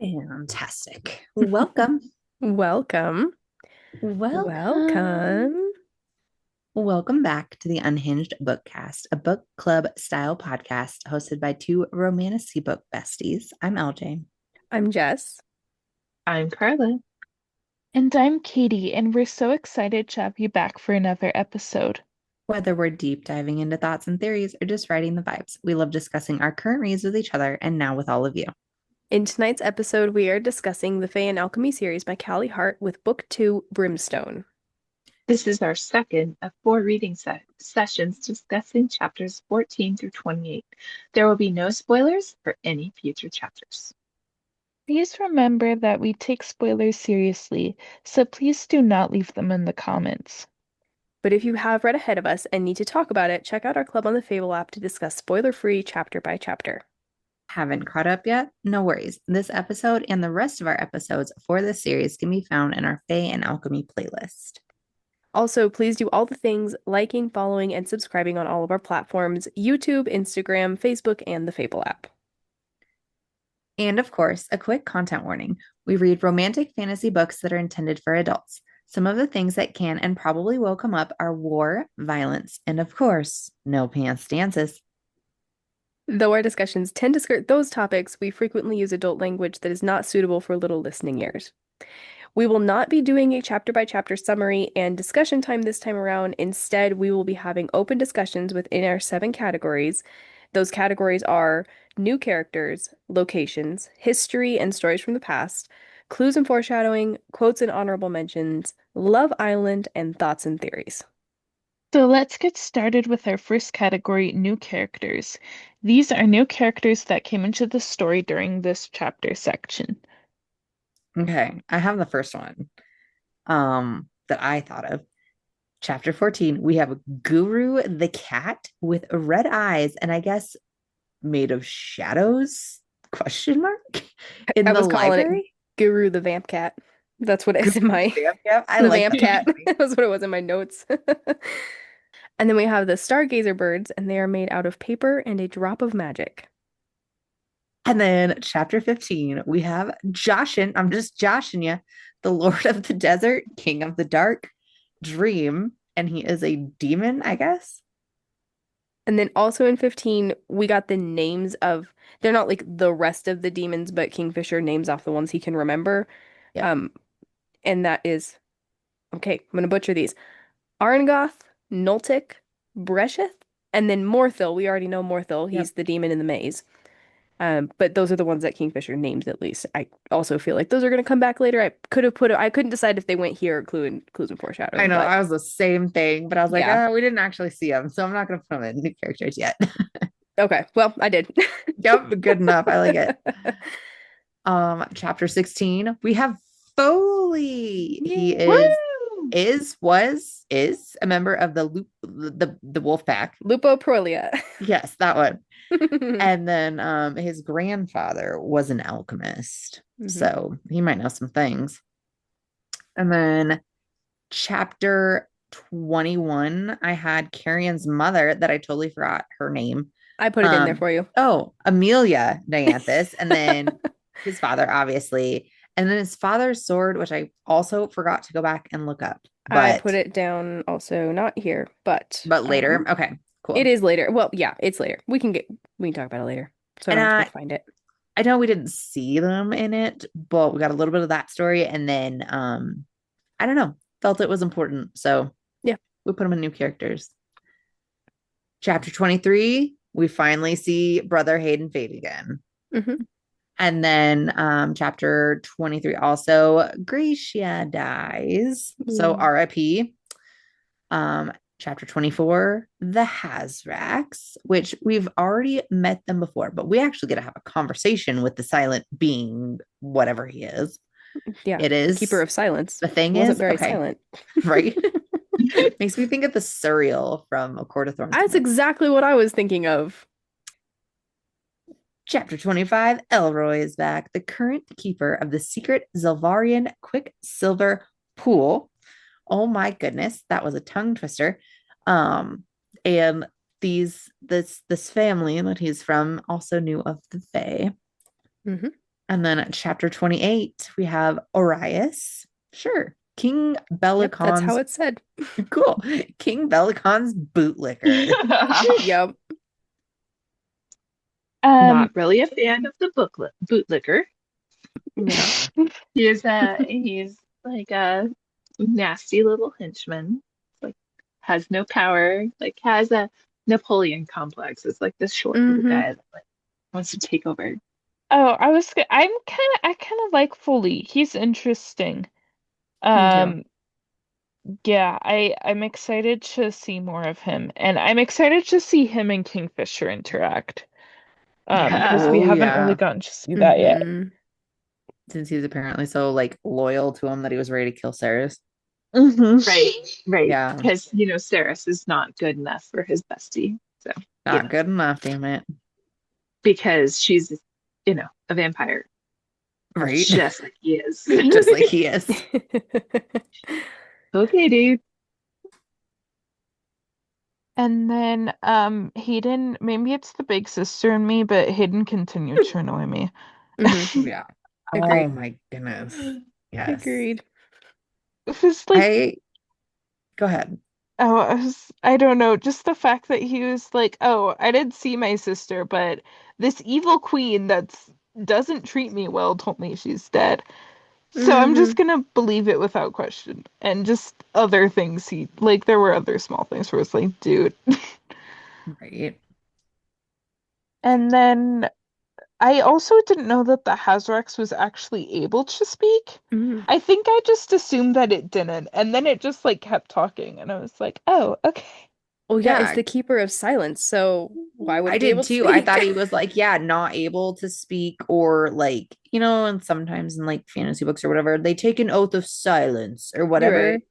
Fantastic. Welcome. Welcome. Welcome. Welcome. Welcome back to the Unhinged BookCast, a book club style podcast hosted by two romantic book besties. I'm LJ. I'm Jess. I'm Carla. And I'm Katie, and we're so excited to have you back for another episode. Whether we're deep diving into thoughts and theories or just riding the vibes, we love discussing our current reads with each other and now with all of you. In tonight's episode, we are discussing the Fae and Alchemy series by Callie Hart with Book 2, Brimstone. This is our second of four reading sessions discussing chapters 14 through 28. There will be no spoilers for any future chapters. Please remember that we take spoilers seriously, so please do not leave them in the comments. But if you have read ahead of us and need to talk about it, check out our Club on the Fable app to discuss spoiler-free chapter by chapter. Haven't caught up yet? No worries. This episode and the rest of our episodes for this series can be found in our Fae and Alchemy playlist. Also, please do all the things, liking, following, and subscribing on all of our platforms, YouTube, Instagram, Facebook, and the Fable app. And of course, a quick content warning. We read romantic fantasy books that are intended for adults. Some of the things that can and probably will come up are war, violence, and of course, no pants dances. Though our discussions tend to skirt those topics, we frequently use adult language that is not suitable for little listening ears. We will not be doing a chapter by chapter summary and discussion time this time around. Instead, we will be having open discussions within our 7 categories. Those categories are new characters, locations, history and stories from the past, clues and foreshadowing, quotes and honorable mentions, Love Island, and thoughts and theories. So let's get started with our first category, new characters. These are new characters that came into the story during this chapter section. Okay, I have the first one that I thought of. Chapter 14, we have Guru the cat with red eyes and I guess made of shadows? Question mark? In I the was calling it library? Guru the Vamp Cat. That's what it is in Guru my the vamp cat? I the like Vamp that. Cat. That's what it was in my notes. And then we have the Stargazer birds, and they are made out of paper and a drop of magic. And then chapter 15, we have Joshin. I'm just joshing you, the Lord of the Desert, King of the Dark, Dream, and he is a demon, I guess. And then also in 15, we got the names of, they're not like the rest of the demons, but Kingfisher names off the ones he can remember. Yep. Um, and that is, okay, I'm gonna butcher these. Arngoth, Noltik, Bresheth, and then Morthil. We already know Morthil. Yep. He's the demon in the maze. But those are the ones that Kingfisher names at least. I also feel like those are gonna come back later. I couldn't decide if they went here or clues and I foreshadowing, know, but I was the same thing, but I was like, yeah. we didn't actually see them, so I'm not going to put them in new characters yet. Okay, well, I did. Yep, good enough. I like it. Chapter 16, we have Foley. He Woo! is a member of the wolf pack. Lupo Prolia. Yes, that one. And then his grandfather was an alchemist. So he might know some things. And then chapter 21, I had Carrion's mother that I totally forgot her name. I put it in there for you. Oh, Amelia Dianthus. And then his father, obviously. And then his father's sword, which I also forgot to go back and look up. I But put it down also, not here, but later. Okay, cool. it is later. Well, yeah, it's later. We can talk about it later. So I don't have to go find it. I know we didn't see them in it, but we got a little bit of that story. And then I don't know, felt it was important. So yeah, we put them in new characters. Chapter 23, we finally see Brother Hayden Fade again. And then chapter 23 also, Gracia dies. So RIP. Chapter 24, the Hazrax, which we've already met them before, but we actually get to have a conversation with the silent being, whatever he is. Yeah, it is Keeper of Silence. The thing wasn't is very okay. silent, right? Makes me think of the Suriel from A Court of Thorns. That's exactly what I was thinking of. Chapter 25, Elroy is back, the current keeper of the secret Zelvarian Quicksilver Pool. Oh my goodness, that was a tongue twister. And this family that he's from also knew of the Fae. And then at chapter 28, we have Orias. Sure. King Yep, that's how Belicon's it's said. cool. King Belicon's bootlicker. Yep. Not really a fan of the bootlicker. Yeah. He's like a nasty little henchman. Like has no power. Like has a Napoleon complex. It's like this short little Mm-hmm. guy that like wants to take over. Oh, I kind of like Foley. He's interesting. Me too. Um, yeah, I'm excited to see more of him, and I'm excited to see him and Kingfisher interact. Because we Oh, haven't really yeah. gotten to see that yet. Mm-hmm. Since he's apparently so like loyal to him that he was ready to kill Sarah's. Hmm. Right. Yeah. Because Saris is not good enough for his bestie. So, Not good enough, damn it. because she's, a vampire. Right. Just like he is. Just like he is. Okay, dude. And then Hayden, maybe it's the big sister in me, but Hayden continued to annoy me. Mm-hmm. Yeah. Oh Agreed. my goodness. Yes. Agreed. It was like, I go ahead. oh, I don't know, just the fact that he was like, oh, I did see my sister, but this evil queen that's doesn't treat me well told me she's dead. So I'm Mm-hmm. just gonna believe it without question. And just other things like there were other small things where it's like, dude. Right. And then I also didn't know that the Hazrax was actually able to speak. Mm-hmm. I think I just assumed that it didn't, and then it just like kept talking, and I was like, oh, okay. Well, yeah, it's Yeah. the keeper of silence, so why would I it be did able to too. I speak? thought he was like, yeah, not able to speak or like, and sometimes in like fantasy books or whatever, they take an oath of silence or You're whatever. right.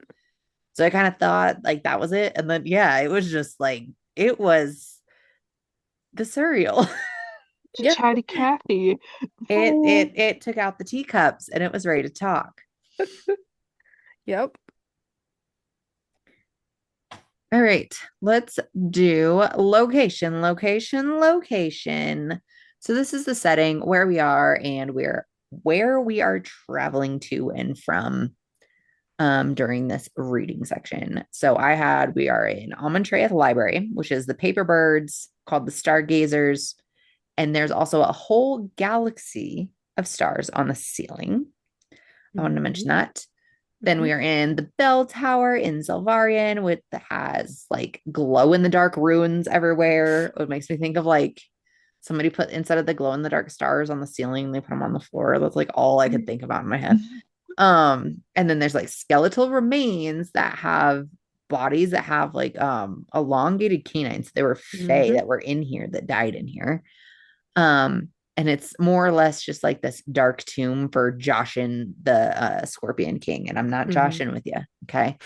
So I kind of thought like that was it. And then yeah, it was just like it was the surreal. Yeah. Chatty Cathy. It took out the teacups and it was ready to talk. Yep. All right, let's do location, location, location. So this is the setting where we are and where we are traveling to and from during this reading section. So we are in Almontraith Library, which is the paper birds called the Stargazers, and there's also a whole galaxy of stars on the ceiling. I wanted to mention that. Then we are in the bell tower in Zelvarian, which has like glow in the dark runes everywhere. It makes me think of like somebody put instead of the glow in the dark stars on the ceiling, they put them on the floor. That's like all I could think about in my head. And then there's like skeletal remains that have bodies that have like elongated canines. They were fae that were in here that died in here. And it's more or less just like this dark tomb for Joshin the Scorpion King. And I'm not joshing with you. Okay.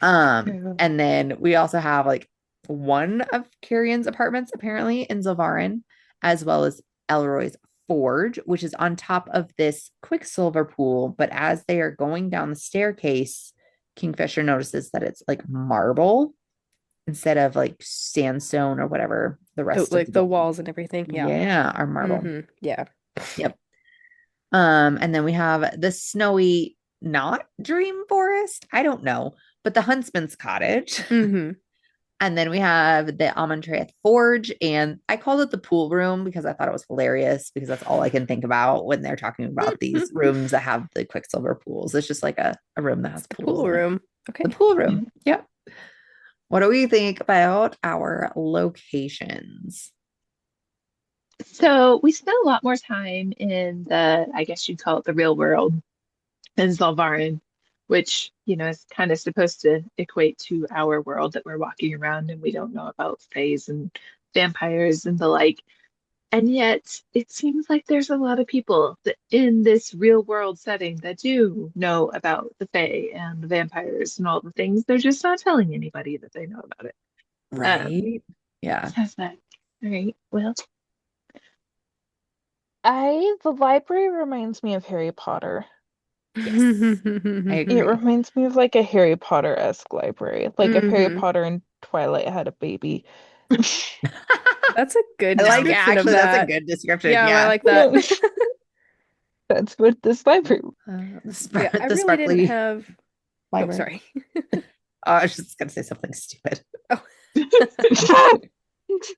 And then we also have like one of Carrion's apartments apparently in Zilvarin, as well as Elroy's forge, which is on top of this quicksilver pool. But as they are going down the staircase, Kingfisher notices that it's like marble instead of like sandstone or whatever the Oh, rest of like the walls and everything. Yeah. yeah, are marble. Yeah. Yep. And then we have the snowy, not dream forest. I don't know, but the huntsman's cottage. Mm-hmm. And then we have the Almontraith Forge, and I called it the pool room because I thought it was hilarious because that's all I can think about when they're talking about these rooms that have the quicksilver pools. It's just like a room that has The pools pool in it. room. Okay. The pool room. Yep. What do we think about our locations? So we spent a lot more time in I guess you'd call it the real world in Zalvarin, which, is kind of supposed to equate to our world that we're walking around and we don't know about fays and vampires and the like. And yet it seems like there's a lot of people that in this real world setting that do know about the fae and the vampires and all the things. They're just not telling anybody that they know about it. Right. Yeah. So I was like, all right, well, The library reminds me of Harry Potter. Yes. I It agree. reminds me of like a Harry Potter-esque library. Like if Harry Mm-hmm. Potter and Twilight had a baby. That's a good I like description of actually that's a that. good description. Yeah, I Yeah. like that. That's what this library. Yeah, I really didn't have. library. Oh, sorry. I was just gonna say something stupid. Oh.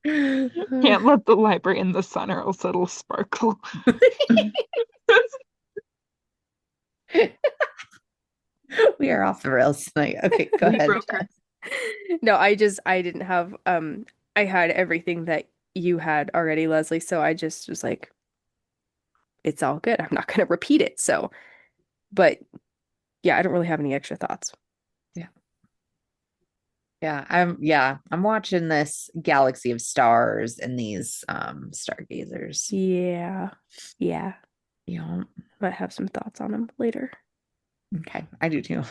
Can't let the library in the sun or else it'll sparkle. We are off the rails tonight. Okay, go ahead. broke her. No, I didn't have I had everything that you had already, Leslie, so I just was like, it's all good. I'm not gonna repeat it. So, but yeah, I don't really have any extra thoughts. I'm watching this galaxy of stars and these stargazers. Yeah. Yeah. Yeah. Might have some thoughts on them later. Okay, I do too.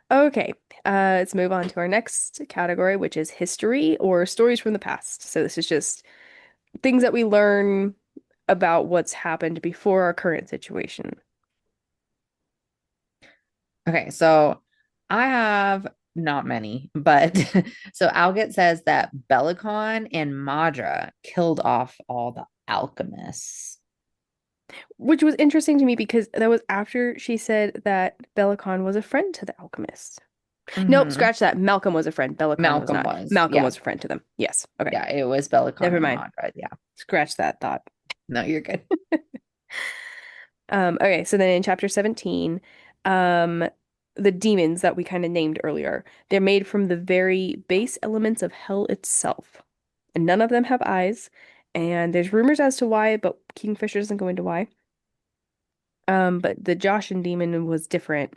Okay, let's move on to our next category, which is history or stories from the past. So this is just things that we learn about what's happened before our current situation. Okay, so I have not many, but so Alget says that Belicon and Madra killed off all the alchemists. Which was interesting to me because that was after she said that Belicon was a friend to the alchemists. Nope, Mhm. scratch that. Malcolm was a friend. Belicon was Malcolm not. was, Malcolm yeah. was a friend to them. Yes. Okay. Yeah, it was Belicon Never and mind. Madra. Yeah. Scratch that thought. No, you're good. Okay, so then in chapter 17, um, the demons that we kind of named earlier, they're made from the very base elements of hell itself. And none of them have eyes. And there's rumors as to why, but Kingfisher doesn't go into why. But the Joshin demon was different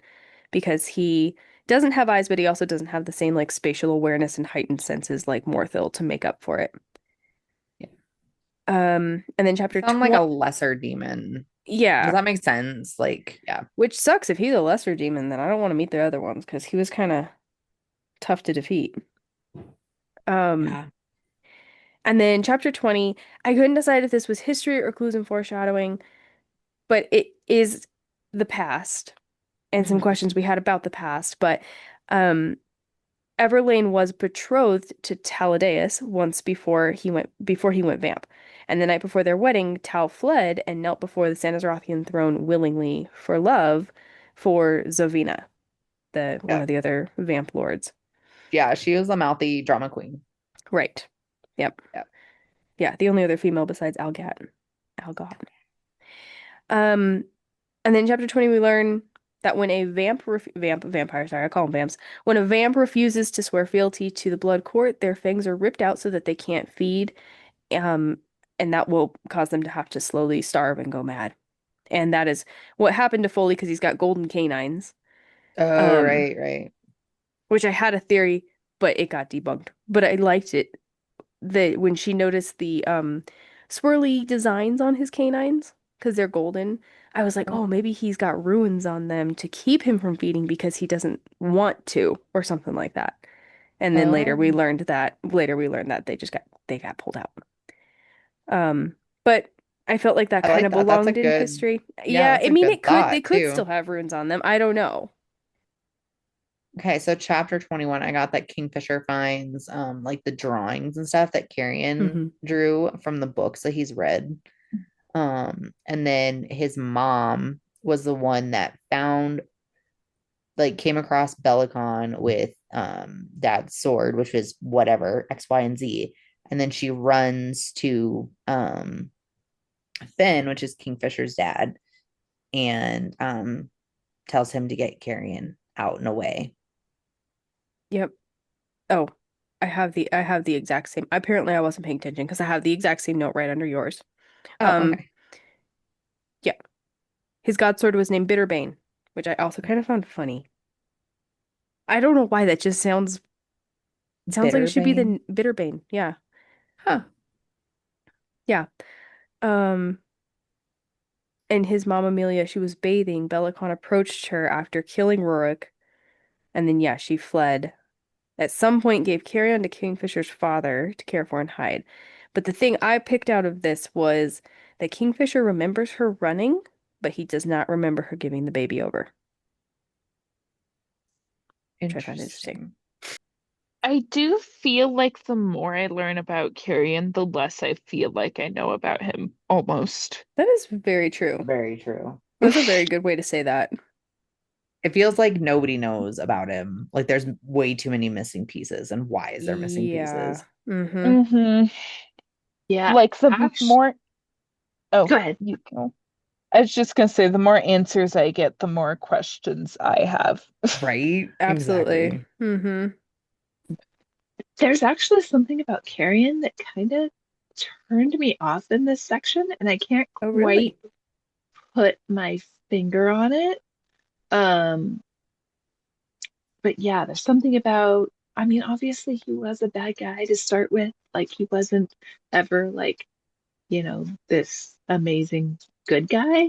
because he doesn't have eyes, but he also doesn't have the same like spatial awareness and heightened senses like Morthil to make up for it. Yeah. And then chapter Sound 20, like a lesser demon. yeah, Does that make sense? Like, yeah. which sucks if he's a lesser demon, then I don't want to meet the other ones because he was kind of tough to defeat. Yeah. And then chapter 20, I couldn't decide if this was history or clues and foreshadowing, but it is the past and some Mhm. questions we had about the past. But um, Everlane was betrothed to Taladeus once before he went vamp. And the night before their wedding, Tal fled and knelt before the Sanazrathian throne willingly for love for Zovina, the one Yeah. of the other vamp lords. Yeah, she was a mouthy drama queen. Right. Yep. Yeah. Yeah, the only other female besides Algat. Algot. Um, and then in chapter 20 we learn that when a vampire, sorry, I call them vamps. When a vamp refuses to swear fealty to the blood court, their fangs are ripped out so that they can't feed. Um, and that will cause them to have to slowly starve and go mad. And that is what happened to Foley because he's got golden canines. Oh, Um, right. which I had a theory, but it got debunked. But I liked it that when she noticed the swirly designs on his canines because they're golden, I was like, oh, maybe he's got runes on them to keep him from feeding because he doesn't want to, or something like that. And then Oh. later we learned that they got pulled out. But I felt like that I kind like of that. That's a belonged in good, history. yeah, Yeah, that's I a mean good they thought could too. still have runes on them. I don't know. Okay, so chapter 21, I got that Kingfisher finds like the drawings and stuff that Carrion drew from the books that he's read. And then his mom was the one that found like came across Belicon with dad's sword, which was whatever, X, Y, and Z. And then she runs to Finn, which is Kingfisher's dad, and tells him to get Carrion out and away. Yep. Oh, I have the exact same. Apparently I wasn't paying attention because I have the exact same note right under yours. Oh, Um, okay. yeah. His godsword was named Bitterbane, which I also kind of found funny. I don't know why that just sounds like it should be Bitterbane. the Bitterbane. Yeah. Huh. Yeah. Um, and his mom Amelia, she was bathing. Bellicon approached her after killing Rurik, and then yeah, she fled. At some point gave Carrion to Kingfisher's father to care for and hide. But the thing I picked out of this was that Kingfisher remembers her running, but he does not remember her giving the baby over, which I found interesting. I do feel like the more I learn about Carrion, the less I feel like I know about him, almost. That is very true. Very true. That's a very good way to say that. It feels like nobody knows about him. Like there's way too many missing pieces. And why is there missing Yeah. pieces? Mm-hmm. Hmm. Yeah, Like the Ash, more, oh, go ahead. you go. I was just gonna say, the more answers I get, the more questions I have. Right? Absolutely. Exactly. Mm-hmm. There's actually something about Carrion that kind of turned me off in this section, and I can't Oh, quite really? put my finger on it. Um, but yeah, there's something about, I mean, obviously he was a bad guy to start with. Like he wasn't ever like, this amazing good guy,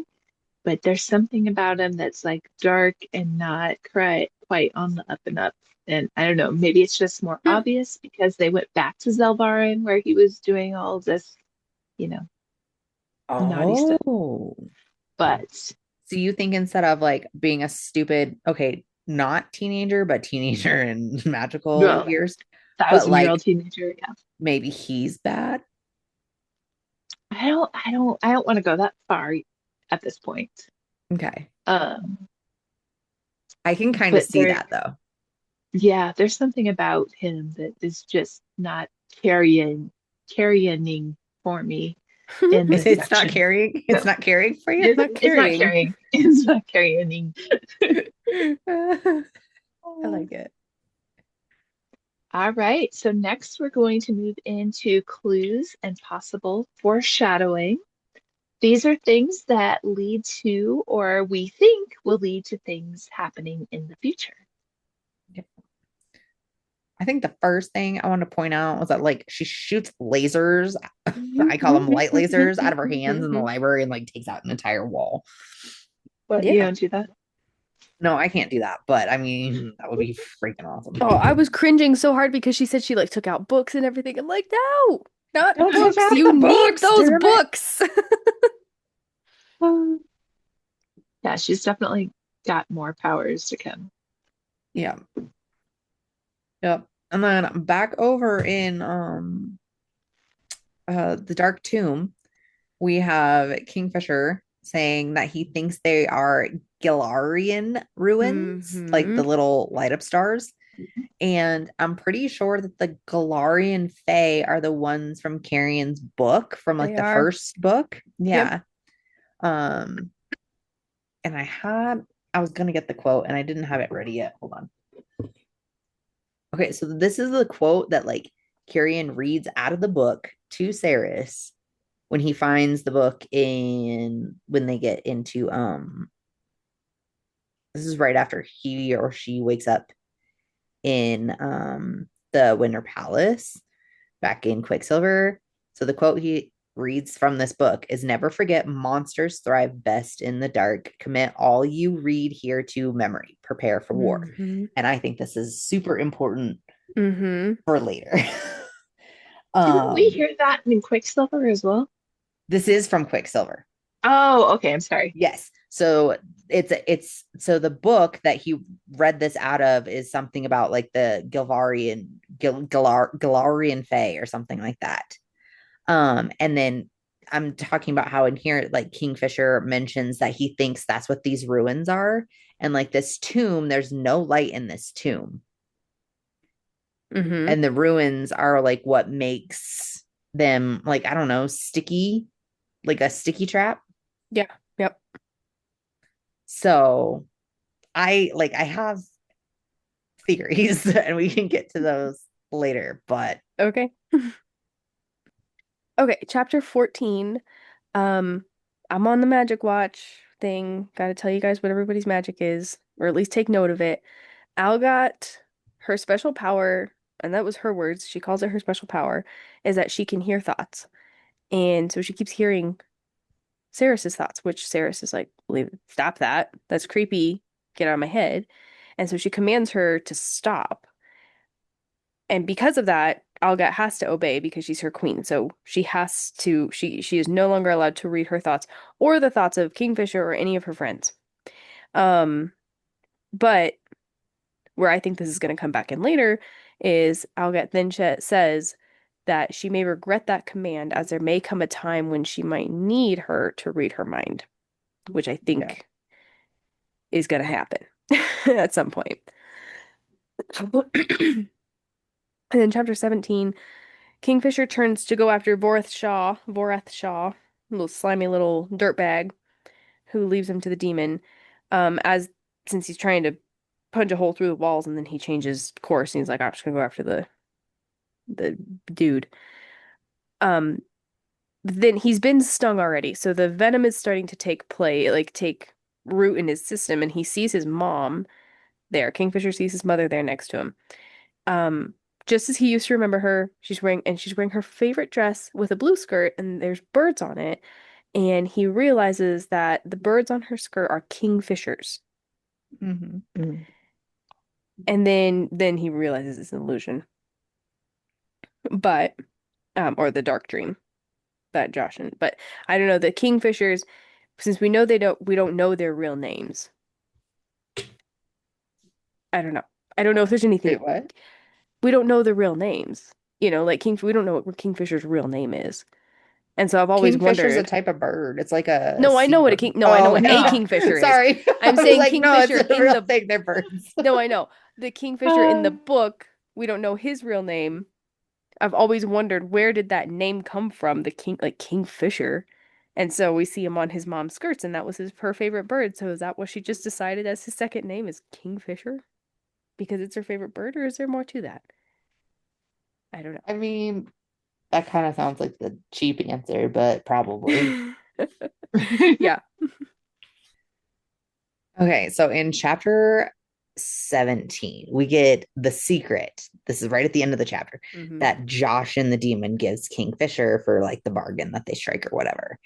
but there's something about him that's like dark and not quite on the up and up. And I don't know, maybe it's just more Hmm. obvious because they went back to Zelvarin where he was doing all this, you know, naughty stuff. Oh. But So you think instead of like being a stupid, okay, not teenager, but teenager in magical well, years, but 1,000-year-old like teenager, yeah. maybe he's bad? I don't want to go that far at this point. Okay. Um, I can kind of but see that though. yeah, there's something about him that is just not carrying for me in this It's not section. carrying. So It's not carrying for you. Not it's not carrying. carrying. It's not carrying. I like it. All right. So next we're going to move into clues and possible foreshadowing. These are things that lead to, or we think will lead to things happening in the future. I think the first thing I want to point out was that like she shoots lasers. I call them light lasers out of her hands in the library and like takes out an entire wall. What, you Yeah. don't do that? No, I can't do that, but I mean that would be freaking awesome. Oh, I was cringing so hard because she said she like took out books and everything. I'm like, no, not Don't take books. out You the need books, those damn it. books. Yeah, she's definitely got more powers to come. Yeah. Yep. And then back over in the Dark Tomb, we have Kingfisher saying that he thinks they are Gilarian ruins, like Hmm. the little light up stars. And I'm pretty sure that the Galarian Fae are the ones from Carrion's book, from like They the are. first book. Yep. Yeah. Um, and I was gonna get the quote and I didn't have it ready yet. Hold on. Okay, so this is the quote that like Carrion reads out of the book to Saris when he finds the book in when they get into this is right after he or she wakes up in the Winter Palace back in Quicksilver. So the quote he reads from this book is never forget monsters thrive best in the dark. Commit all you read here to memory. Prepare for war. Hmm. And I think this is super important Hmm. for later. Didn't we um hear that in Quicksilver as well? this is from Quicksilver. Oh, okay. I'm sorry. Yes. So it's so the book that he read this out of is something about like the Galarian Fae or something like that. And then I'm talking about how in here, like Kingfisher mentions that he thinks that's what these ruins are. And like this tomb, there's no light in this tomb. Hmm. And the ruins are like what makes them like, I don't know, sticky, like a sticky trap. Yeah. Yep. So I have theories and we can get to those later, but Okay. Okay, chapter 14. Um, I'm on the magic watch thing. Gotta tell you guys what everybody's magic is, or at least take note of it. Al got her special power, and that was her words. She calls it her special power, is that she can hear thoughts. And so she keeps hearing Saris's thoughts, which Saris is like, leave, stop that. That's creepy. Get out of my head. And so she commands her to stop. And because of that, Alga has to obey because she's her queen. So she is no longer allowed to read her thoughts or the thoughts of Kingfisher or any of her friends. Um, but where I think this is going to come back in later is Algat then says that she may regret that command, as there may come a time when she might need her to read her mind, which I think is going to happen at some point. And then chapter 17, Kingfisher turns to go after Voreth Shaw, little slimy little dirtbag, who leaves him to the demon, as since he's trying to punch a hole through the walls, and then he changes course and he's like, I'm just gonna go after the dude. Then he's been stung already, so the venom is starting to take root in his system, and he sees his mom there. Kingfisher sees his mother there next to him. Just as he used to remember her, she's wearing her favorite dress with a blue skirt, and there's birds on it. And he realizes that the birds on her skirt are kingfishers. Mm-hmm. And then he realizes it's an illusion. But or the dark dream that Josh and but I don't know, the kingfishers, since we don't know their real names. I don't know. I don't know if there's anything. Wait, what? We don't know the real names. We don't know what Kingfisher's real name is. And so I've always Kingfisher's wondered. a type of bird. It's like a No, I know what a seabird. I know what yeah. a kingfisher is. Sorry. I'm I was saying like, no, kingfisher it's a in real the thing. They're birds. No, I know. The kingfisher in the book, we don't know his real name. I've always wondered, where did that name come from? The king, like Kingfisher. And so we see him on his mom's skirts, and that was her favorite bird. So is that what she just decided as his second name is Kingfisher? Because it's her favorite bird, or is there more to that? I don't know. I mean, that kind of sounds like the cheap answer, but probably. Yeah. Okay, so in chapter 17, we get the secret. This is right at the end of the chapter that Josh and the demon gives Kingfisher for like the bargain that they strike or whatever.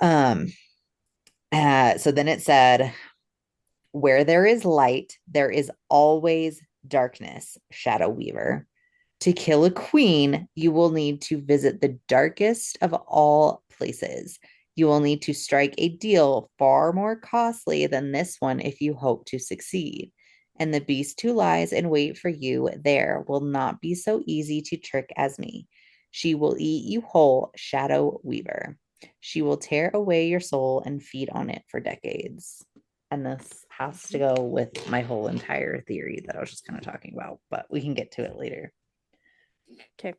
So then it said, where there is light, there is always darkness, Shadow Weaver. To kill a queen, you will need to visit the darkest of all places. You will need to strike a deal far more costly than this one if you hope to succeed. And the beast who lies in wait for you there will not be so easy to trick as me. She will eat you whole, Shadow Weaver. She will tear away your soul and feed on it for decades. And this has to go with my whole entire theory that I was just kind of talking about, but we can get to it later. Okay.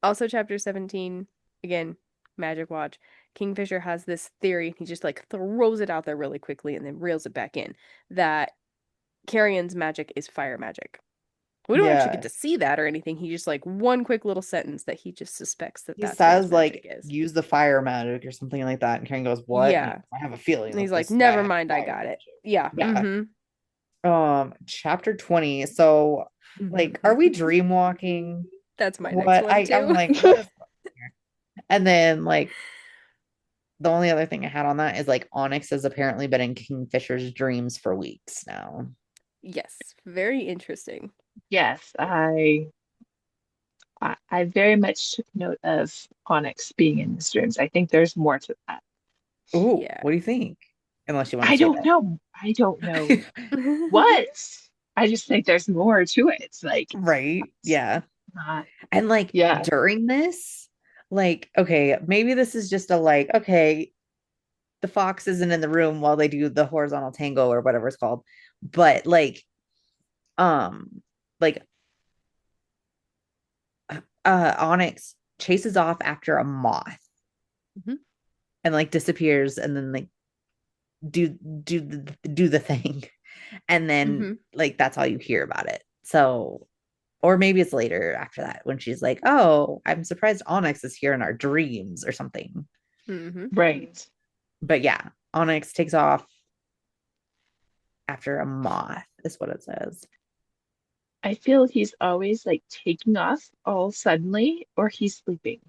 Also, chapter 17, again, Magic Watch. Kingfisher has this theory, he just like throws it out there really quickly and then reels it back in, that Carrion's magic is fire magic. We don't actually get to see that or anything. He just like one quick little sentence that he just suspects that he that's says what his magic like is. use the fire magic or something like that, and Karen goes, "What?" Yeah, I have a feeling. And he's like, "Never mind, I got it." Yeah. Yeah. Chapter 20. So, like, are we dream walking? That's my next one too. I'm like, what is here? And then like the only other thing I had on that is like Onyx has apparently been in Kingfisher's dreams for weeks now. Yes, very interesting. Yes, I very much took note of Onyx being in his dreams. I think there's more to that. Oh, Yeah. what do you think? Unless you want to I say don't know. I don't know what. I just think there's more to it. It's like right. Yeah. not, And like during this, like, okay, maybe this is just a like, okay, the fox isn't in the room while they do the horizontal tango or whatever it's called. But like Onyx chases off after a moth and like disappears and then like do the thing. And then like that's all you hear about it. So or maybe it's later after that when she's like, oh, I'm surprised Onyx is here in our dreams or something. right. But yeah, Onyx takes off after a moth is what it says. I feel he's always like taking off all suddenly or he's sleeping.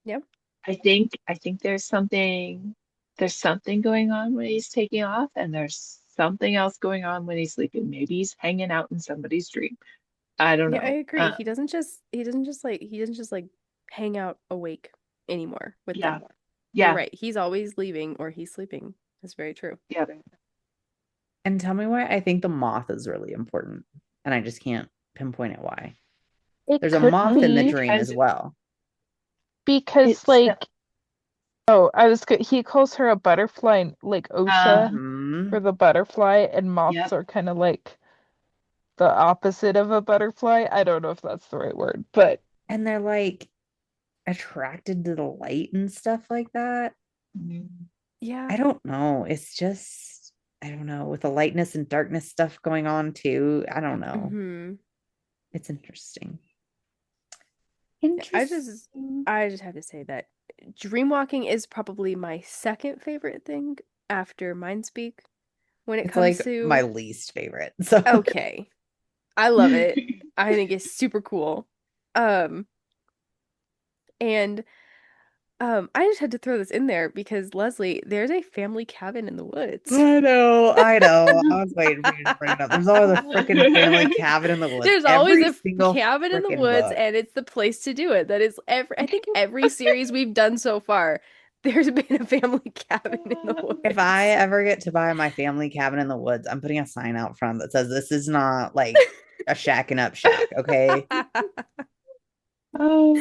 Yep. I think there's something going on when he's taking off and there's something else going on when he's sleeping. Maybe he's hanging out in somebody's dream. I don't know. Yeah, I agree. He doesn't just like hang out awake anymore with them. Yeah. You're right. He's always leaving or he's sleeping. That's very true. Yeah. And tell me why I think the moth is really important. And I just can't pinpoint it why. It There's a could moth in the be dream as well. because It's like he calls her a butterfly, like OSHA Hmm. for the butterfly, and moths yep. are kind of like the opposite of a butterfly. I don't know if that's the right word, but And they're like attracted to the light and stuff like that. Mhm. Yeah. I don't know. It's just, I don't know, with the lightness and darkness stuff going on too. I don't know. Mm-hmm. It's interesting. I just Interesting. I just have to say that dreamwalking is probably my second favorite thing after Mindspeak when it It's comes like my to least favorite. So okay. I love it. I think it's super cool. Um and I just had to throw this in there because Leslie, there's a family cabin in the woods. I know, I know. I was waiting for you to bring it up. There's always a freaking family cabin in the woods. There's always Every a single cabin in the freaking woods, book. and it's the place to do it. That is I think every series we've done so far, there's been a family cabin in the If I woods. ever get to buy my family cabin in the woods, I'm putting a sign out front that says this is not like a shacking up shack, okay? Oh,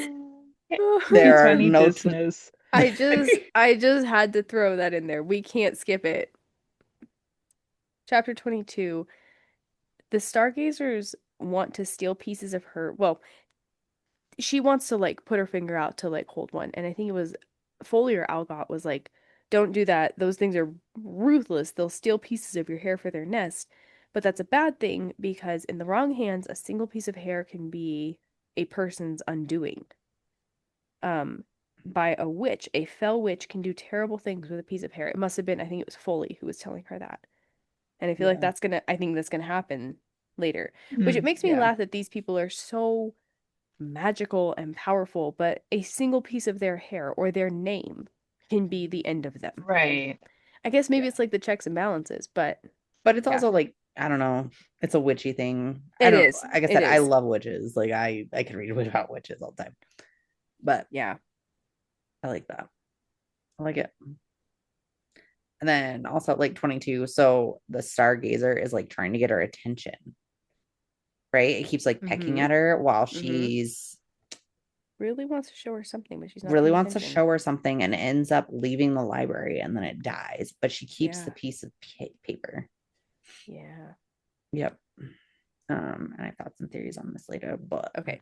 There it's are funny no business. I just had to throw that in there. We can't skip it. Chapter 22. The Stargazers want to steal pieces of her. Well, she wants to like put her finger out to like hold one. And I think it was Foley or Algot was like, don't do that. Those things are ruthless. They'll steal pieces of your hair for their nest. But that's a bad thing because in the wrong hands, a single piece of hair can be a person's undoing. Um, by a witch, a fell witch can do terrible things with a piece of hair. It must have been, I think it was Foley who was telling her that. And I feel like Yeah, I think that's gonna happen later. Which it Mm. makes me yeah, laugh that these people are so magical and powerful, but a single piece of their hair or their name can be the end of them. Right. I guess maybe yeah. it's like the checks and balances, but But it's yeah, also like, I don't know, it's a witchy thing. I it don't, is. like I It said, I is. love witches. Like I can read about witches all the time. But Yeah. I like that. I like it. And then also like 22. So the stargazer is like trying to get her attention, right? It keeps like pecking Mm-hmm. at her while Mm-hmm. she's Really wants to show her something, but she's not really paying wants to attention. show her something and ends up leaving the library and then it dies, but she keeps the Yeah. piece of paper. Yeah. Yep. And I've got some theories on this later, but Okay.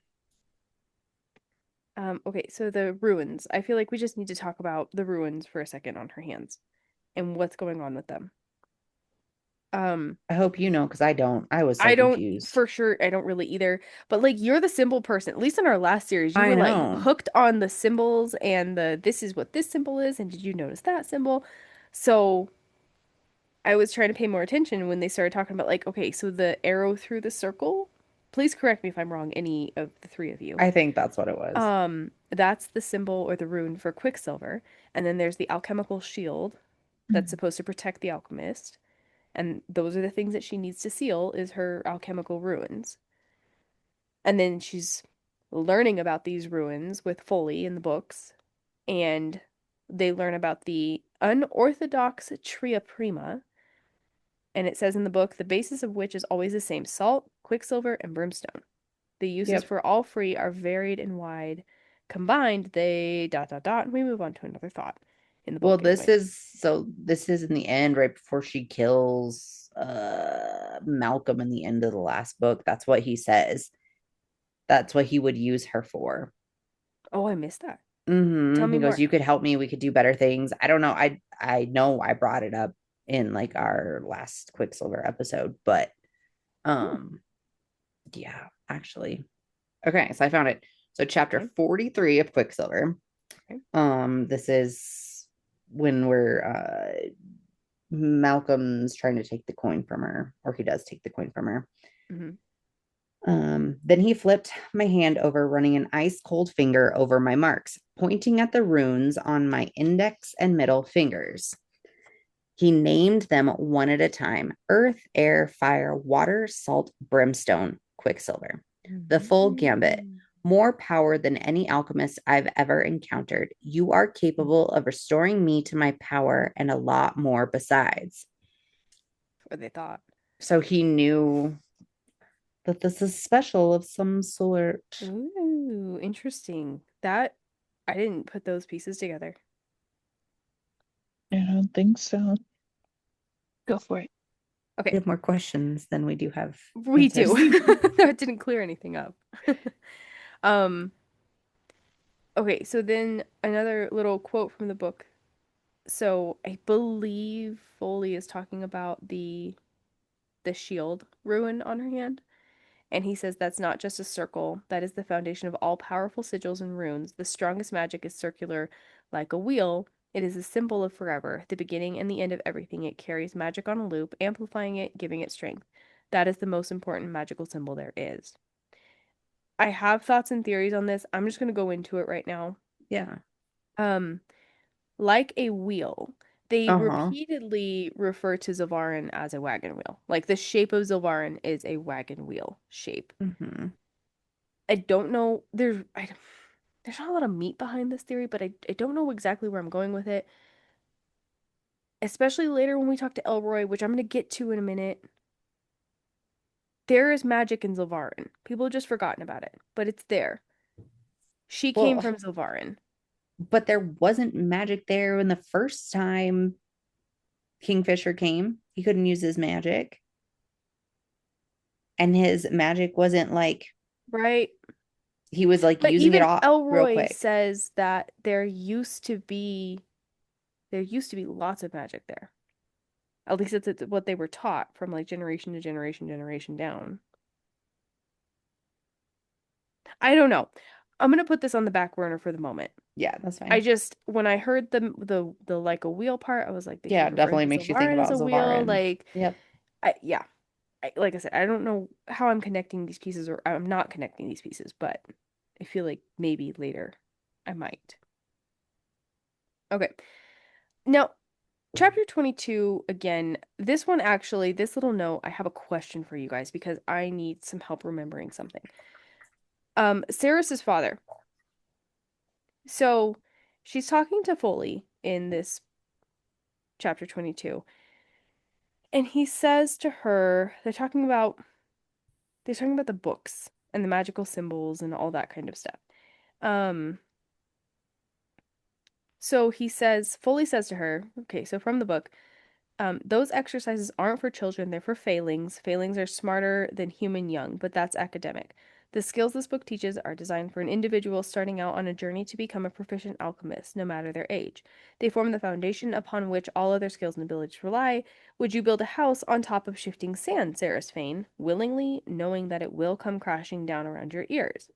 Okay, so the ruins. I feel like we just need to talk about the ruins for a second on her hands and what's going on with them. Um, I hope you know because I don't. I was so I don't confused. for sure, I don't really either. But like you're the symbol person. At least in our last series, you I were like know. hooked on the symbols and the this is what this symbol is, and did you notice that symbol? So I was trying to pay more attention when they started talking about like, okay, so the arrow through the circle. Please correct me if I'm wrong, any of the three of you. I think that's what it was. That's the symbol or the rune for Quicksilver, and then there's the alchemical shield that's Mm. supposed to protect the alchemist, and those are the things that she needs to seal is her alchemical runes. And then she's learning about these ruins with Foley in the books, and they learn about the unorthodox tria prima, and it says in the book the basis of which is always the same: salt, quicksilver, and brimstone. The uses Yep. for all three are varied and wide. Combined, they dot dot dot, and we move on to another thought in the Well, book anyway. this is in the end, right before she kills Malcolm in the end of the last book. That's what he says. That's what he would use her for. Oh, I missed that. Tell me He goes, more. you could help me, we could do better things. I don't know. I know I brought it up in like our last Quicksilver episode, but Hmm. yeah, actually. Okay, so I found it. So chapter Okay. 43 of Quicksilver. Okay. This is when we're Malcolm's trying to take the coin from her, or he does take the coin from her. Mm-hmm. Then he flipped my hand over, running an ice cold finger over my marks, pointing at the runes on my index and middle fingers. He named them one at a time: earth, air, fire, water, salt, brimstone, quicksilver. The full gambit. Mm-hmm. More power than any alchemist I've ever encountered. You are capable of restoring me to my power and a lot more besides. or they thought. So he knew that this is special of some sort. Ooh, interesting. That I didn't put those pieces together. I don't think so. Go for it. We Okay, have more questions than we do have we do. answers. That didn't clear anything up. Um, okay, so then another little quote from the book. So I believe Foley is talking about the shield ruin on her hand. And he says that's not just a circle, that is the foundation of all powerful sigils and runes. The strongest magic is circular, like a wheel. It is a symbol of forever, the beginning and the end of everything. It carries magic on a loop, amplifying it, giving it strength. That is the most important magical symbol there is. I have thoughts and theories on this. I'm just going to go into it right now. Yeah. Um, like a wheel. They Uh-huh. repeatedly refer to Zilvarin as a wagon wheel. Like the shape of Zilvarin is a wagon wheel shape. Mm-hmm. I don't know. There's not a lot of meat behind this theory, but I don't know exactly where I'm going with it. Especially later when we talk to Elroy, which I'm going to get to in a minute. There is magic in Zilvarin. People have just forgotten about it, but it's there. She came Well, from Zilvarin. but there wasn't magic there when the first time Kingfisher came. He couldn't use his magic. And his magic wasn't like Right? he was like But using it even off real Elroy quick. says that there used to be lots of magic there. At least it's what they were taught from like generation to generation down. I don't know. I'm gonna put this on the back burner for the moment. Yeah, that's I fine. just when I heard the like a wheel part, I was like, they Yeah, keep referring definitely to makes you think Zilvarin as about a wheel. Zilvarin. Like, Yep. yeah, like I said, I don't know how I'm connecting these pieces, or I'm not connecting these pieces, but I feel like maybe later I might. Okay, now chapter 22 again. This one actually, this little note, I have a question for you guys because I need some help remembering something. Saris's father. So she's talking to Foley in this chapter 22. And he says to her, they're talking about the books and the magical symbols and all that kind of stuff. Um, so Foley says to her, okay, so from the book, those exercises aren't for children, they're for failings. Failings are smarter than human young, but that's academic. The skills this book teaches are designed for an individual starting out on a journey to become a proficient alchemist, no matter their age. They form the foundation upon which all other skills and abilities rely. Would you build a house on top of shifting sand, Saris Fane, willingly, knowing that it will come crashing down around your ears?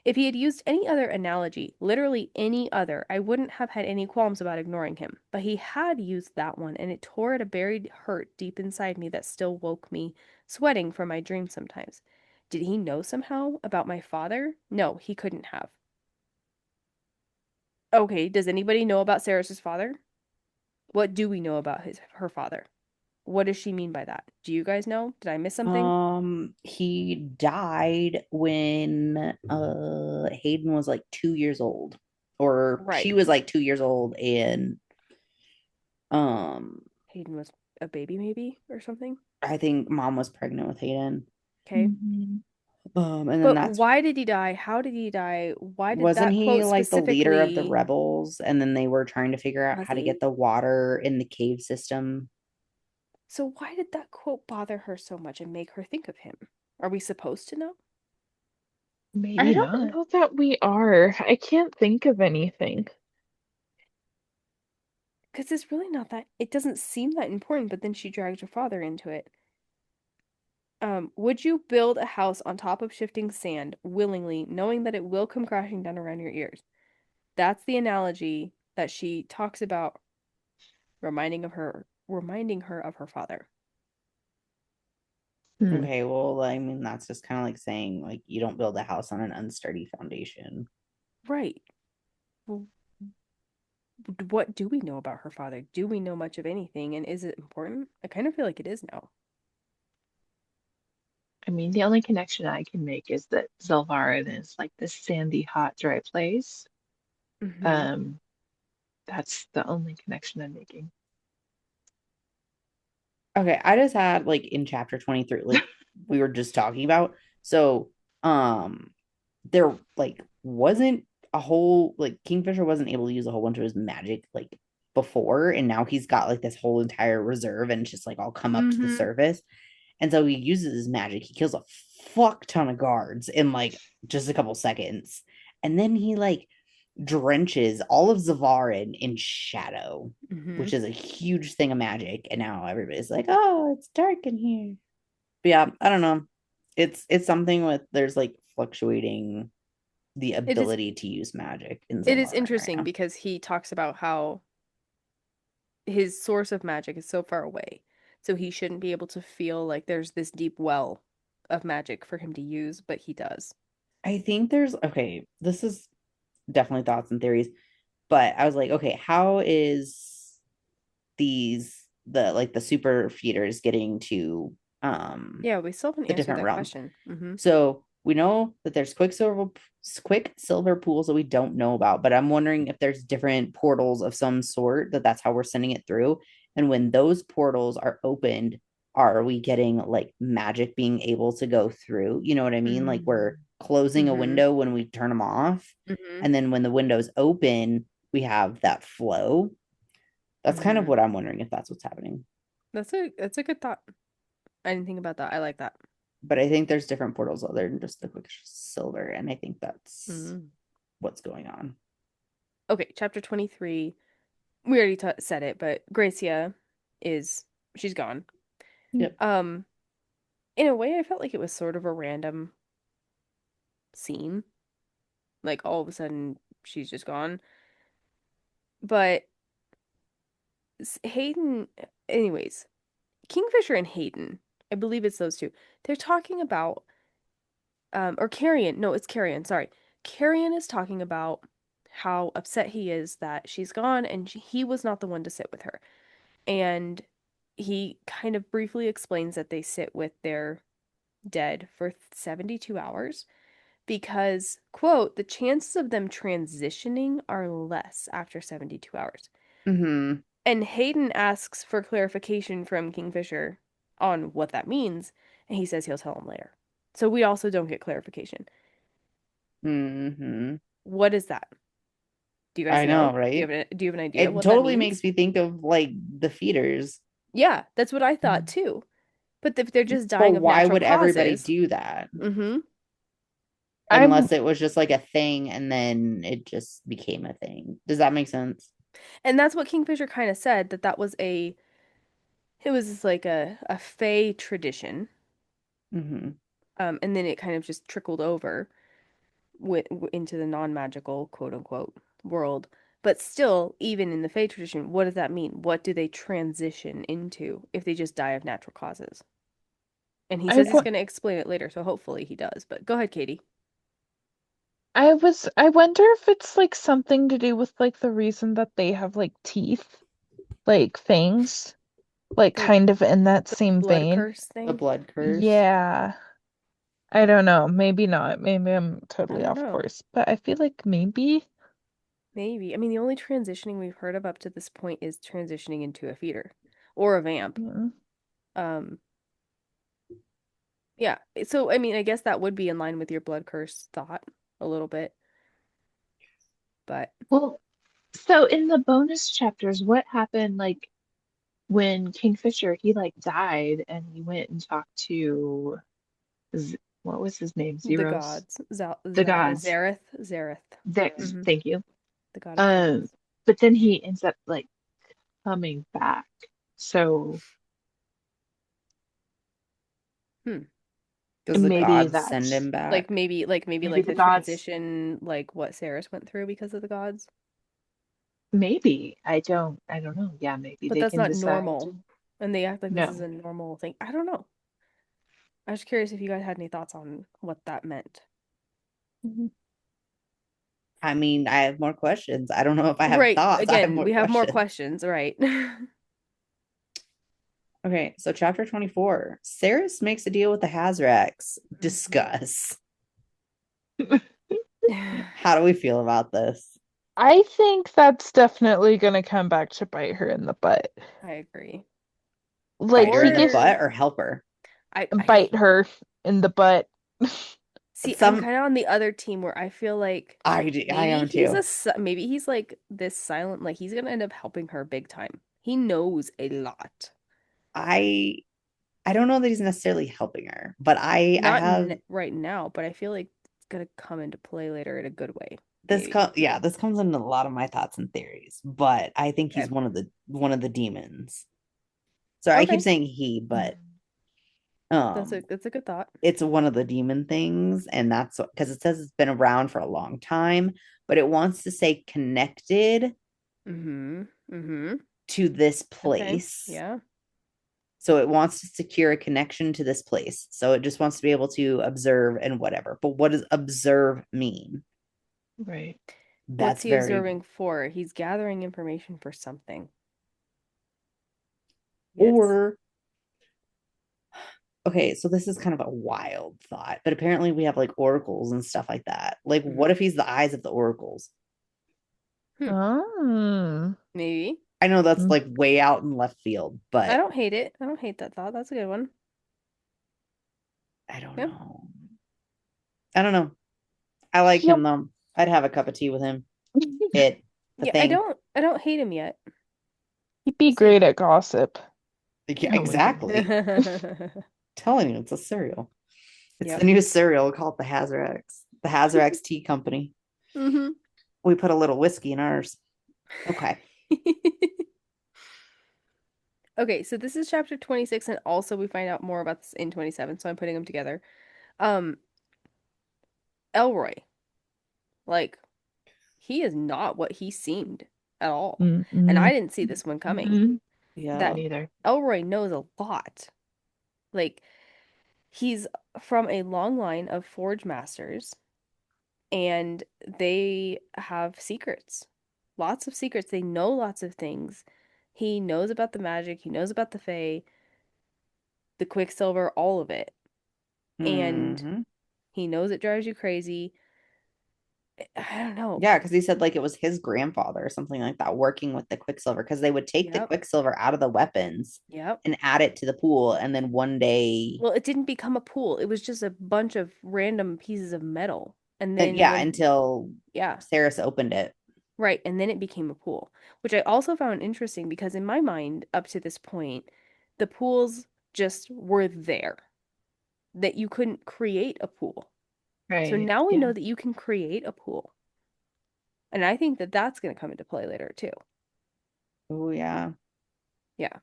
If he had used any other analogy, literally any other, I wouldn't have had any qualms about ignoring him. But he had used that one, and it tore at a buried hurt deep inside me that still woke me sweating from my dreams sometimes. Did he know somehow about my father? No, he couldn't have. Okay, does anybody know about Sarah's father? What do we know about her father? What does she mean by that? Do you guys know? Did I miss something? He died when Hayden was like 2 years old. Or she Right. was like 2 years old and um Hayden was a baby maybe or something. I think mom was pregnant with Hayden. Okay. Mhm. And then But that's why did he die? How did he die? Why did wasn't that he quote like the leader of the specifically? rebels and then they were trying to figure out Was how to he? get the water in the cave system? So why did that quote bother her so much and make her think of him? Are we supposed to know? I I Maybe don't not. know that we are. I can't think of anything. Because it's really not that, it doesn't seem that important, but then she dragged her father into it. Would you build a house on top of shifting sand willingly, knowing that it will come crashing down around your ears? That's the analogy that she talks about reminding her of her father. Hmm. Okay, well, I mean, that's just kind of like saying like you don't build a house on an unsturdy foundation. Right. Well, what do we know about her father? Do we know much of anything? And is it important? I kind of feel like it is now. I mean, the only connection I can make is that Zelvarin is like this sandy, hot, dry place. Mm-hmm. Um, that's the only connection I'm making. Okay, I just had like in chapter 23, like we were just talking about. So, there like wasn't a whole like Kingfisher wasn't able to use a whole bunch of his magic like before, and now he's got like this whole entire reserve and it's just like all come up to the surface. And so he uses his magic. He kills a fuck ton of guards in like just a couple seconds. And then he like drenches all of Zavarin in shadow, which is a huge thing of magic. And now everybody's like, oh, it's dark in here. But yeah, I don't know. It's something with there's like fluctuating the ability to use magic in It is Zavarin interesting right because he talks about how his source of magic is so far away. So he shouldn't be able to feel like there's this deep well of magic for him to use, but he does. I think there's okay, this is definitely thoughts and theories, but I was like, okay, how is the super feeders getting to Yeah, we still haven't the answered different that realms? question. So we know that there's quicksilver pools that we don't know about, but I'm wondering if there's different portals of some sort that's how we're sending it through. And when those portals are opened, are we getting like magic being able to go through? You know what I mean? Like we're closing a window when we turn them off. And then when the windows open, we have that flow. That's kind of what I'm wondering if that's what's happening. That's a good thought. I didn't think about that. I like that. But I think there's different portals other than just the quicksilver, and I think that's what's going on. Okay, chapter 23. We already said it, but Gracia she's gone. Yep. In a way, I felt like it was sort of a random scene. Like all of a sudden she's just gone. But Hayden, anyways, Kingfisher and Hayden, I believe it's those two. They're talking about or Carrion. No, it's Carrion, sorry. Carrion is talking about how upset he is that she's gone and he was not the one to sit with her. And he kind of briefly explains that they sit with their dead for 72 hours because, quote, the chances of them transitioning are less after 72 hours. And Hayden asks for clarification from Kingfisher on what that means, and he says he'll tell him later. So we also don't get clarification. What is that? Do you guys know? Right? Do you have an idea it what totally that means? makes me think of like the feeders. Yeah, that's what I thought too. But if they're just dying of why natural would everybody causes, do that? I'm Unless it was just like a thing and then it just became a thing. Does that make sense? and that's what Kingfisher kind of said that was it was like a Fae tradition, and then it kind of just trickled over into the non-magical quote unquote world. But still, even in the Fae tradition, what does that mean? What do they transition into if they just die of natural causes? And he says he's going to explain it later, so hopefully he does. But go ahead, Katie. I wonder if it's like something to do with like the reason that they have like teeth, like fangs, like kind of in that same Blood vein. curse thing? The blood curse. Yeah. I don't know. Maybe not. Maybe I'm totally off know. course. But I feel like maybe. Maybe. I mean, the only transitioning we've heard of up to this point is transitioning into a feeder or a vamp. Yeah. So, I mean, I guess that would be in line with your blood curse thought a little bit. But Well, so in the bonus chapters, what happened like when Kingfisher he like died and he went and talked to what was his name? the Zeros? gods, The gods. Zareth. Thank you. The god of gods. But then he ends up like coming back. So Does the maybe gods send him back? Like maybe like the gods, transition, like what Saris went through because of the gods. maybe. I don't know. Yeah, maybe But they that's can not decide. normal. And they act like this is No. a normal thing. I don't know. I was curious if you guys had any thoughts on what that meant. I mean, I have more questions. I don't know if I have Right. thoughts. I have Again, more we have more questions. questions, right? Okay, so chapter 24. Saris makes a deal with the Hazrax. Discuss. How do we feel about this? I think that's definitely gonna come back to bite her in the butt. I agree. Like Bite her he in the gives butt or help her? bite her in the butt. See, I'm Some kind of on the other team where I feel like I maybe am he's too. maybe he's like this silent, like he's gonna end up helping her big time. He knows a lot. I don't know that he's necessarily helping her, but I Not have right now, but I feel like it's gonna come into play later in a good way. this Maybe. yeah, this comes into a lot of my thoughts and theories, but I think he's Okay. one of the demons. Sorry, I keep Okay. saying he, but That's um a good thought. it's one of the demon things, and that's because it says it's been around for a long time, but it wants to say connected Mm-hmm. Mm-hmm. to this Okay. place. Yeah. So it wants to secure a connection to this place. So it just wants to be able to observe and whatever. But what does observe mean? Right. What's That's he very, observing for? He's gathering information for something. Yes. or okay, so this is kind of a wild thought, but apparently we have like oracles and stuff like that. Like, what Mm-hmm. if he's the eyes of the oracles? Oh. Maybe. I know that's like way out in left field, I but don't hate it. I don't hate that thought. That's a good one. I don't Yeah. know. I don't know. I like Yep. him though. I'd have a cup of tea with him. It the Yeah, thing. I don't hate him yet. He'd be We'll see. great at gossip. Yeah, Oh my goodness. exactly. Telling you, it's a cereal. It's the Yep. new cereal called the Hazarax. The Hazarax Tea Company. Mm-hmm. We put a little whiskey in ours. Okay. Okay, so this is chapter 26, and also we find out more about this in 27, so I'm putting them together. Um, Elroy, like, he is not what he seemed at all. And I didn't see this one coming. Yeah. That Neither. Elroy knows a lot. Like, he's from a long line of forge masters, and they have secrets. Lots of secrets. They know lots of things. He knows about the magic, he knows about the Fae, the Quicksilver, all of it. And Mm-hmm. he knows it drives you crazy. I don't know. Yeah, because he said like it was his grandfather or something like that working with the Quicksilver because they would take the Yep. Quicksilver out of the weapons Yep. and add it to the pool, and then one day, Well, it didn't become a pool. It was just a bunch of random pieces of metal. And then yeah, when, until yeah, Saris opened it. right. And then it became a pool, which I also found interesting because in my mind, up to this point, the pools just were there, that you couldn't create a pool. So Right. now we Yeah. know that you can create a pool. And I think that that's going to come into play later too. Oh yeah. Yeah.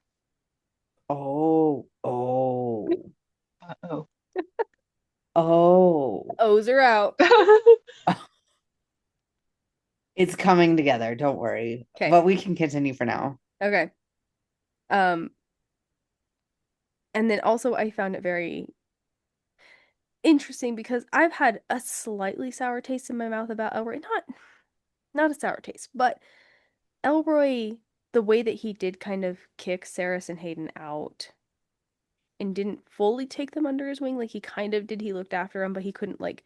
Oh. Uh-oh. Oh. O's are out. It's coming together. Don't worry. Okay. But we can continue for now. Okay. Um, and then also I found it very interesting because I've had a slightly sour taste in my mouth about Elroy. Not a sour taste, but Elroy, the way that he did kind of kick Saris and Hayden out and didn't fully take them under his wing, like he kind of did. He looked after them, but he couldn't like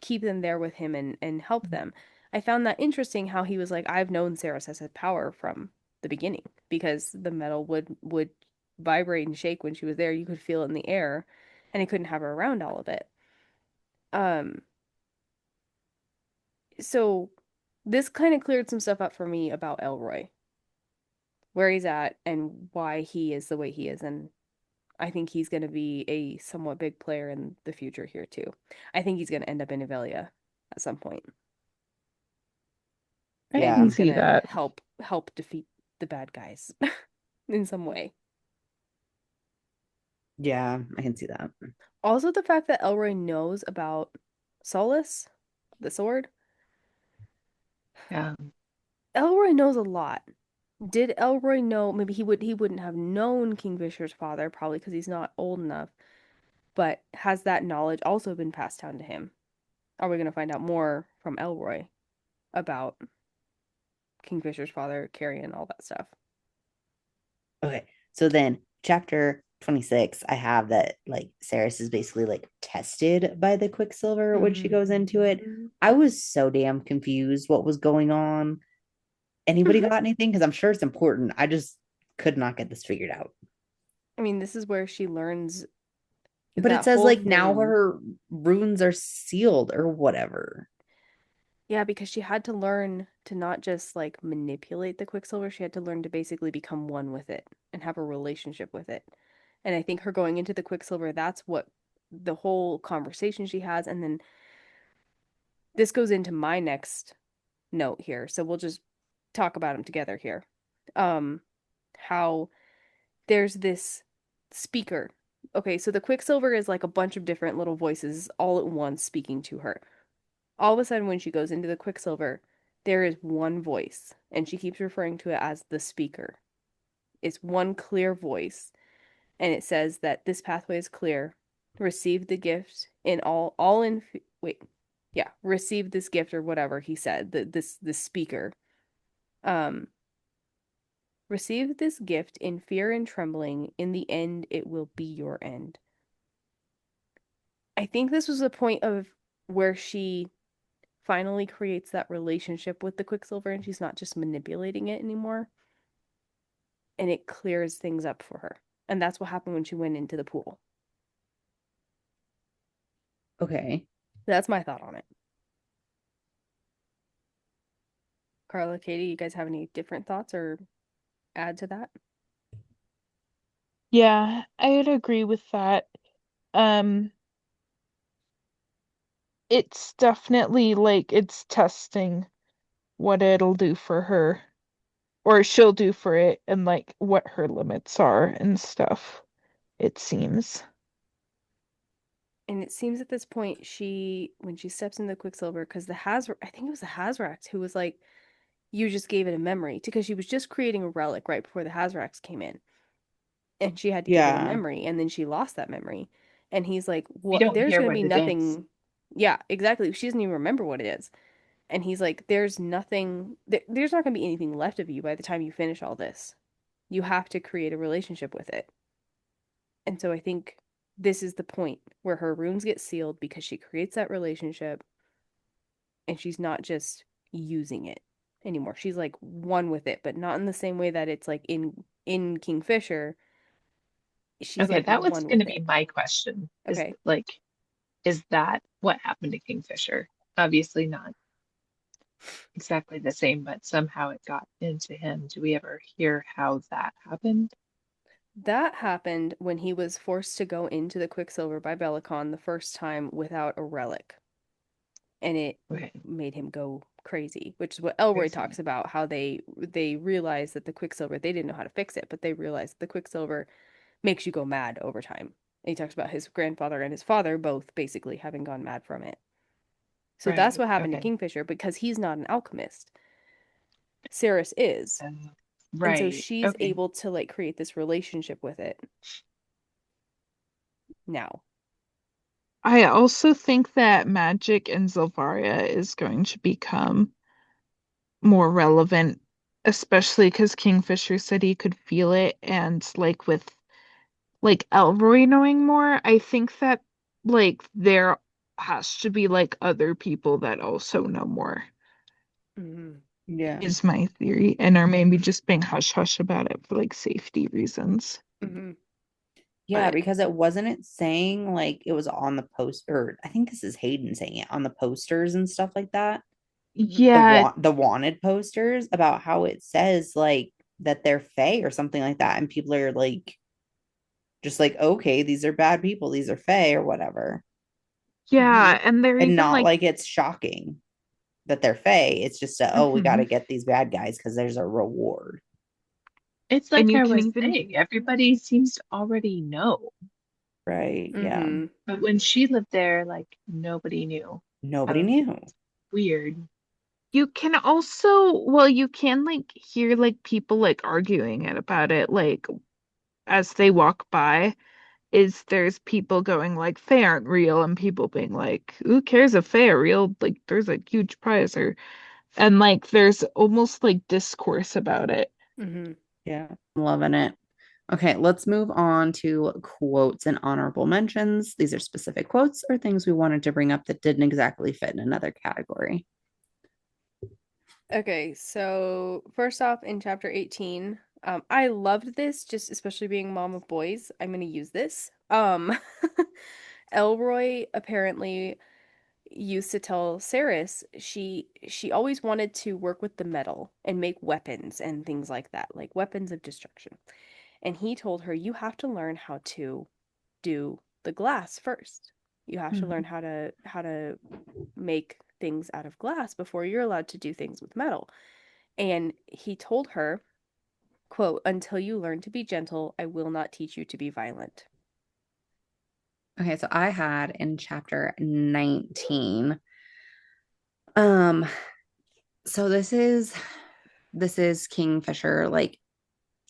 keep them there with him and help them. I found that interesting how he was like, I've known Saris has had power from the beginning because the metal would vibrate and shake when she was there. You could feel it in the air, and he couldn't have her around all of it. Um, so this kind of cleared some stuff up for me about Elroy, where he's at and why he is the way he is, and I think he's going to be a somewhat big player in the future here too. I think he's going to end up in Avelia at some point. I And Yeah. can he's see gonna that. help defeat the bad guys in some way. Yeah, I can see that. Also, the fact that Elroy knows about Solus, the sword. Yeah. Elroy knows a lot. Did Elroy know? Maybe he wouldn't have known Kingfisher's father, probably because he's not old enough. But has that knowledge also been passed down to him? Are we gonna find out more from Elroy about Kingfisher's father, Carrion, all that stuff? Okay. So then chapter 26, I have that like Saris is basically like tested by the Quicksilver when she goes into it. Mhm. I was so damn confused what was going on. Anybody got anything? Because I'm sure it's important. I just could not get this figured out. I mean, this is where she learns But it that says whole like now thing. her runes are sealed or whatever. Yeah, because she had to learn to not just like manipulate the Quicksilver, she had to learn to basically become one with it and have a relationship with it. And I think her going into the Quicksilver, that's what the whole conversation she has. And then this goes into my next note here. So we'll just talk about them together here. Um, how there's this speaker. Okay, so the Quicksilver is like a bunch of different little voices all at once speaking to her. All of a sudden, when she goes into the Quicksilver, there is one voice, and she keeps referring to it as the speaker. It's one clear voice, and it says that this pathway is clear. Receive the gift in all in wait, yeah, receive this gift or whatever he said. This speaker, um, receive this gift in fear and trembling. In the end, it will be your end. I think this was a point of where she finally creates that relationship with the Quicksilver and she's not just manipulating it anymore. And it clears things up for her. And that's what happened when she went into the pool. Okay. That's my thought on it. Carla, Katie, you guys have any different thoughts or add to that? Yeah, I'd agree with that. Um, it's definitely like it's testing what it'll do for her, or she'll do for it, and like what her limits are and stuff, it seems. And it seems at this point, when she steps into the Quicksilver, because I think it was the Hazrax who was like, you just gave it a memory, because she was just creating a relic right before the Hazrax came in. And she had to give it a Yeah. memory, and then she lost that memory. And he's like, We "What? don't There's hear gonna what be it is. nothing." Yeah, exactly. She doesn't even remember what it is. And he's like, "There's nothing. There's not gonna be anything left of you by the time you finish all this. You have to create a relationship with it." And so I think this is the point where her runes get sealed because she creates that relationship, and she's not just using it anymore. She's like one with it, but not in the same way that it's like in Kingfisher. She's Okay, like that was one going with to be it. my question. Okay. Is that what happened to Kingfisher? Obviously not exactly the same, but somehow it got into him. Do we ever hear how that happened? That happened when he was forced to go into the Quicksilver by Bellicon the first time without a relic. And it Okay, made him go crazy, which is what Elroy crazy. talks about, how they realized that the Quicksilver, they didn't know how to fix it, but they realized the Quicksilver makes you go mad over time. And he talks about his grandfather and his father both basically having gone mad from it. So that's Right. what happened to Okay. Kingfisher because he's not an alchemist. Ceres is. Um, And so right. she's Okay. able to like create this relationship with it now. I also think that magic in Zilvaria is going to become more relevant, especially because Kingfisher said he could feel it, and like with like Elroy knowing more, I think that like there has to be like other people that also know more, Mm-hmm. Yeah. is my theory, and are maybe just being hush hush about it for like safety reasons. Mm-hmm. Yeah, But because it wasn't it saying like it was on the post or I think this is Hayden saying it on the posters and stuff like that. yeah, The wanted posters about how it says like that they're Fae or something like that. And people are like just like, okay, these are bad people, these are Fae or whatever. Mm-hmm. yeah, and they're And even not like, like it's shocking that they're Fae. It's just oh, we gotta mhm. get these bad guys because there's a reward. It's And like you I can was even, saying, everybody seems to already know. Right. Yeah. Mm-hmm. But when she lived there, like nobody knew. Nobody How knew. weird. you can also, well, you can like hear like people like arguing it about it, like as they walk by. Is there's people going like Fae aren't real and people being like, who cares if Fae are real? Like there's a huge prize or and like there's almost like discourse about it. Mm-hmm. Yeah. I'm loving it. Okay, let's move on to quotes and honorable mentions. These are specific quotes or things we wanted to bring up that didn't exactly fit in another category. Okay, so first off, in chapter 18, I loved this, just especially being mom of boys. I'm gonna use this. Elroy apparently used to tell Saris she always wanted to work with the metal and make weapons and things like that, like weapons of destruction. And he told her, you have to learn how to do the glass first. You have to learn how to make things out of glass before you're allowed to do things with metal. And he told her, quote, until you learn to be gentle, I will not teach you to be violent. Okay, so I had in chapter 19. Um, so this is Kingfisher like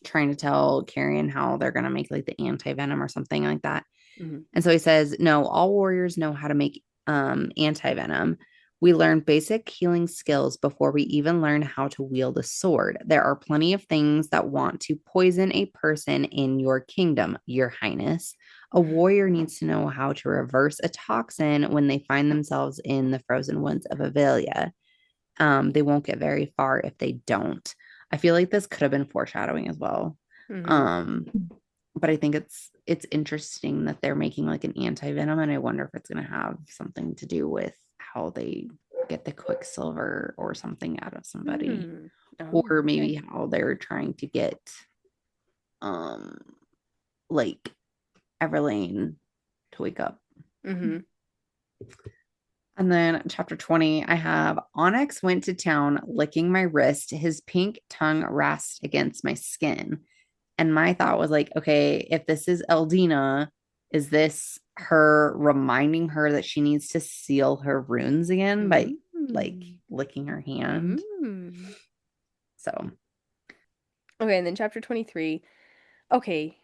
trying to tell Carrion how they're gonna make like the anti-venom or something like that. Mm-hmm. And so he says, no, all warriors know how to make anti-venom. We learn basic healing skills before we even learn how to wield a sword. There are plenty of things that want to poison a person in your kingdom, your highness. A warrior needs to know how to reverse a toxin when they find themselves in the frozen woods of Avelia. They won't get very far if they don't. I feel like this could have been foreshadowing as well. Mm-hmm. But I think it's interesting that they're making like an anti-venom, and I wonder if it's gonna have something to do with how they get the quicksilver or something out of somebody. Mm. Or Oh, maybe okay. how they're trying to get um like Everlane to wake up. Mm-hmm. And then chapter 20, I have Onyx went to town licking my wrist. His pink tongue rasped against my skin. And my thought was like, okay, if this is Eldina, is this her reminding her that she needs to seal her runes again by like licking her hand? So, Okay, and then chapter 23. Okay,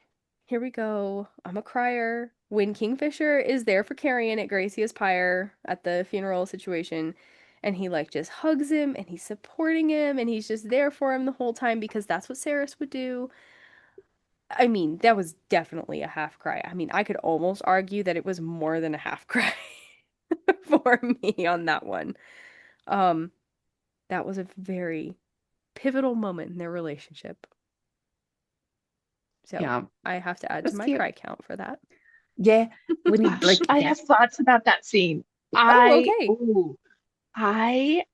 here we go. I'm a crier. When Kingfisher is there for Carrion at Gracia's pyre at the funeral situation, and he like just hugs him and he's supporting him and he's just there for him the whole time because that's what Saris would do. I mean, that was definitely a half cry. I mean, I could almost argue that it was more than a half cry for me on that one. Um, that was a very pivotal moment in their relationship. So yeah, I have to add to that's my cute. cry count for that. Yeah, when he Gosh, like, I yeah, have thoughts about that scene. Oh, okay. I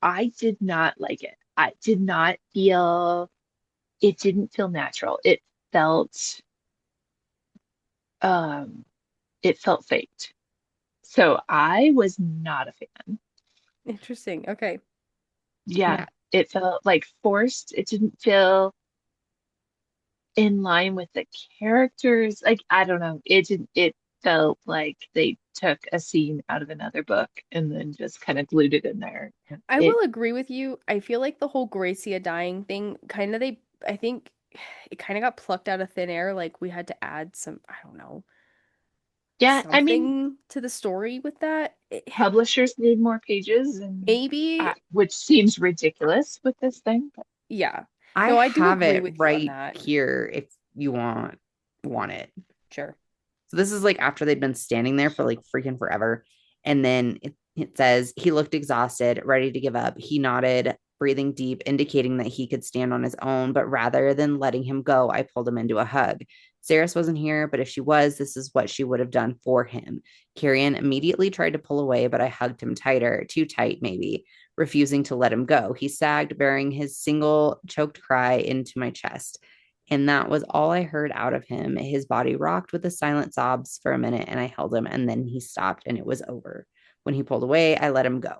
I did not like it. I did not feel it didn't feel natural. Felt um it felt faked. So I was not a fan. Interesting. Okay. Yeah, yeah, it felt like forced. It didn't feel in line with the characters. Like, I don't know. It felt like they took a scene out of another book and then just kind of glued it in there. I It will agree with you. I feel like the whole Gracia dying thing kind of I think it kind of got plucked out of thin air. Like we had to add some, I don't know, Yeah, I mean, something to the story with that. publishers need more pages and Maybe, which seems ridiculous with this thing. But yeah. I No, I do have agree it with you on right that. here if you want it. Sure. So this is like after they'd been standing there for like freaking forever. And then it says he looked exhausted, ready to give up. He nodded, breathing deep, indicating that he could stand on his own. But rather than letting him go, I pulled him into a hug. Saris wasn't here, but if she was, this is what she would have done for him. Carrion immediately tried to pull away, but I hugged him tighter, too tight, maybe, refusing to let him go. He sagged, bearing his single choked cry into my chest. And that was all I heard out of him. His body rocked with the silent sobs for a minute, and I held him, and then he stopped, and it was over. When he pulled away, I let him go.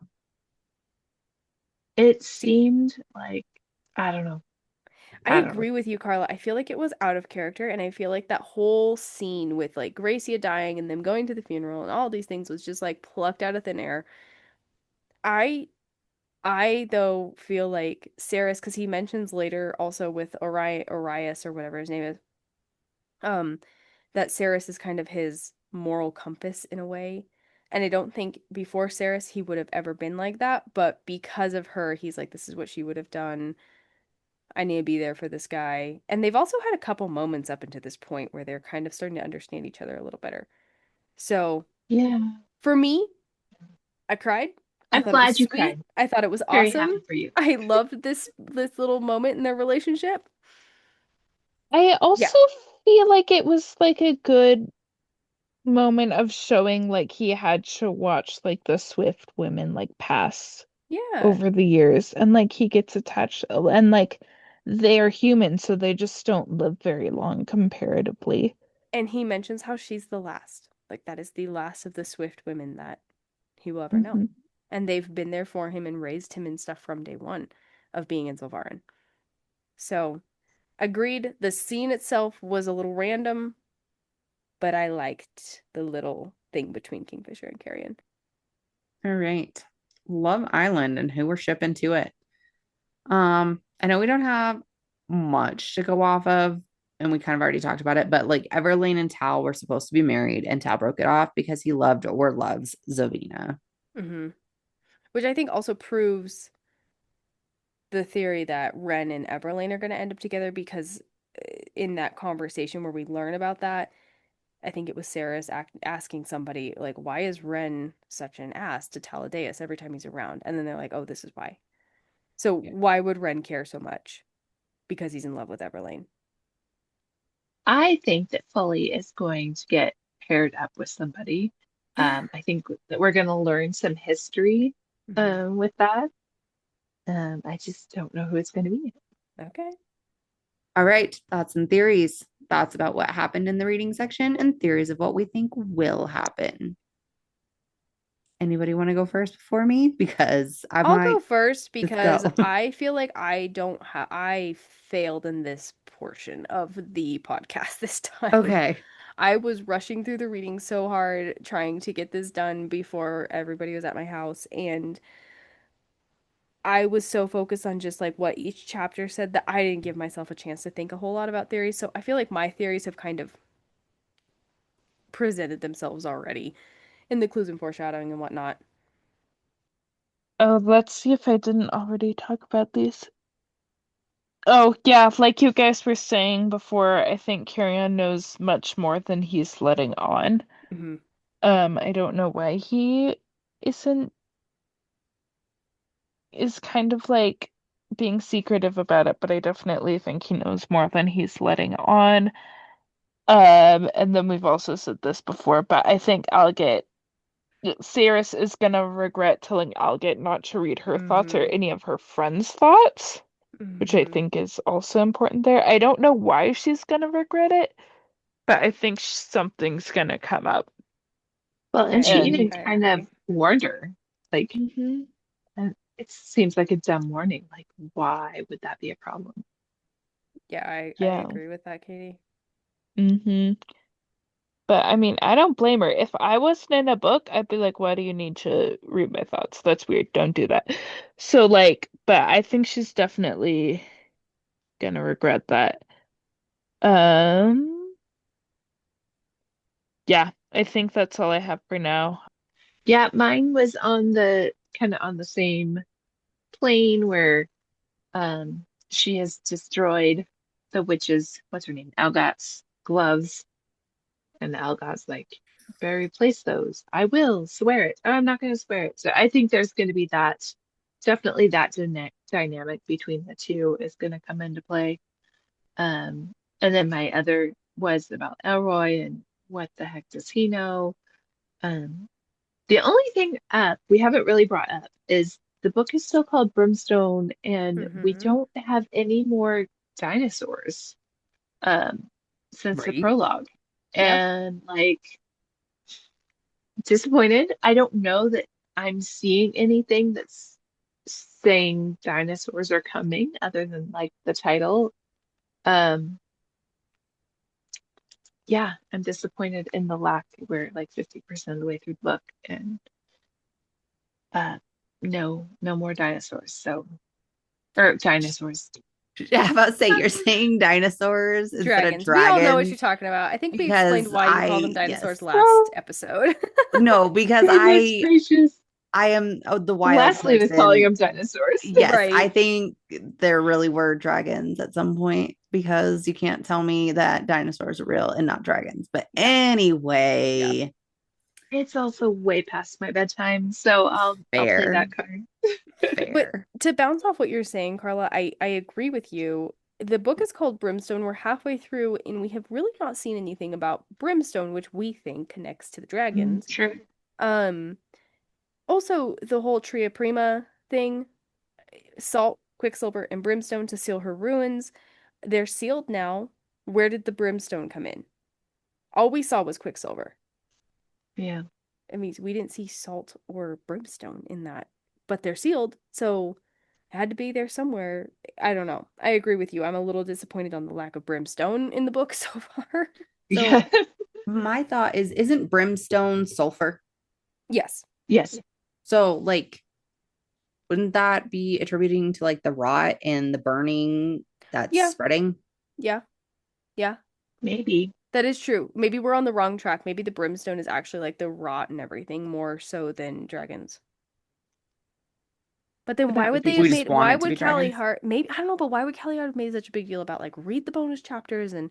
it See, seemed like, I don't know. I I don't know. agree with you, Carla. I feel like it was out of character, and I feel like that whole scene with like Gracia dying and them going to the funeral and all these things was just like plucked out of thin air. I I though feel like Saris, because he mentions later also with Orias or whatever his name is, um, that Saris is kind of his moral compass in a way. And I don't think before Saris he would have ever been like that, but because of her, he's like, this is what she would have done. I need to be there for this guy. And they've also had a couple moments up until this point where they're kind of starting to understand each other a little better. So Yeah. for me, I cried. I I'm thought it was glad you sweet. cried. I thought it was Very awesome. happy for you. I loved this little moment in their relationship. I also feel like it was like a good moment of showing like he had to watch like the Swift women like pass over the years, and like he gets attached, and like they are human, so they just don't live very long comparatively. And he mentions how she's the last. Like, that is the last of the Swift women that he will ever know. Hmm. And they've been there for him and raised him and stuff from day one of being in Sylvarin. So, agreed. The scene itself was a little random, but I liked the little thing between Kingfisher and Carrion. All right. Love Island and who we're shipping to it. I know we don't have much to go off of, and we kind of already talked about it, but like Everlane and Tal were supposed to be married, and Tal broke it off because he loved or loves Zavina. Mm-hmm. Which I think also proves the theory that Ren and Everlane are going to end up together, because in that conversation where we learn about that, I think it was Sarah's asking somebody, like, why is Ren such an ass to Taladeus every time he's around? And then they're like, oh, this is why. So Yeah. why would Ren care so much? Because he's in love with Everlane. I think that Fully is going to get paired up with somebody. I think that we're going to learn some history Mm-hmm. with that. I just don't know who it's going to be. Okay. All right. Thoughts and theories. Thoughts about what happened in the reading section and theories of what we think will happen. Anybody want to go first before me? Because I I'll go might first just because go. I feel like I failed in this portion of the podcast this time. Okay. I was rushing through the reading so hard trying to get this done before everybody was at my house, and I was so focused on just like what each chapter said that I didn't give myself a chance to think a whole lot about theories. So I feel like my theories have kind of presented themselves already in the clues and foreshadowing and whatnot. Oh, let's see if I didn't already talk about these. Oh, yeah, like you guys were saying before, I think Carrion knows much more than he's letting on. Mm-hmm. I don't know why he isn't is kind of like being secretive about it, but I definitely think he knows more than he's letting on. And then we've also said this before, but I think Cirrus is gonna regret telling Algit not to read her thoughts or Mm-hmm. any of her friends' thoughts, which I Mm-hmm. think is also important there. I don't know why she's gonna regret it, but I think something's gonna come up. Well, and she And even I kind of agree. warned her, like, hmm and it seems like a dumb warning. Like, why would that be a problem? Yeah, I yeah. agree with that, Katie. hmm But I mean, I don't blame her. If I wasn't in a book, I'd be like, why do you need to read my thoughts? That's weird. Don't do that. So like, but I think she's definitely gonna regret that. Um, yeah, I think that's all I have for now. Yeah, mine was on the kind of on the same plane where she has destroyed the witch's, what's her name, Algat's gloves, and the Algat's like, better replace those. I will swear it. Oh, I'm not going to swear it. So I think there's going to be that, definitely that dynamic between the two is going to come into play. And then my other was about Elroy and what the heck does he know? Um, the only thing we haven't really brought up is the book is still called Brimstone, and we Mm-hmm. don't have any more dinosaurs um, since the Right. prologue. Yeah. And like disappointed. I don't know that I'm seeing anything that's saying dinosaurs are coming other than like the title. Um, yeah, I'm disappointed in the lack. We're like 50% of the way through the book, and uh, no more dinosaurs. So, or dinosaurs. Yeah, I was about to say you're saying dinosaurs instead of Dragons. We all know what you're dragons talking about. I think we explained because why you call them dinosaurs yes. last Well, episode. No, because goodness gracious. I am the wild Leslie was calling person. them dinosaurs. Yes, I Right. think there really were dragons at some point because you can't tell me that dinosaurs are real and not dragons. But Yeah. Yeah. anyway, It's also way past my bedtime, so I'll play fair, that card. But fair. to bounce off what you're saying, Carla, I agree with you. the book is called Brimstone. We're halfway through, and we have really not seen anything about Brimstone, which we think connects to the dragons. True. Also, the whole Tria Prima thing, salt, quicksilver, and brimstone to seal her ruins. They're sealed now. Where did the brimstone come in? All we saw was quicksilver. Yeah. I mean, we didn't see salt or brimstone in that, but they're sealed, so it had to be there somewhere. I don't know. I agree with you. I'm a little disappointed on the lack of brimstone in the book so far. So, Yeah. My thought is, isn't brimstone sulfur? yes. Yes. So, like, wouldn't that be attributing to like the rot and the burning that's spreading? Yeah. Yeah. Maybe. That is true. Maybe we're on the wrong track. Maybe the brimstone is actually like the rot and everything more so than dragons. But then why would they have made, why would Callie Hart, maybe, I don't know, but why would Callie Hart have made such a big deal about like read the bonus chapters and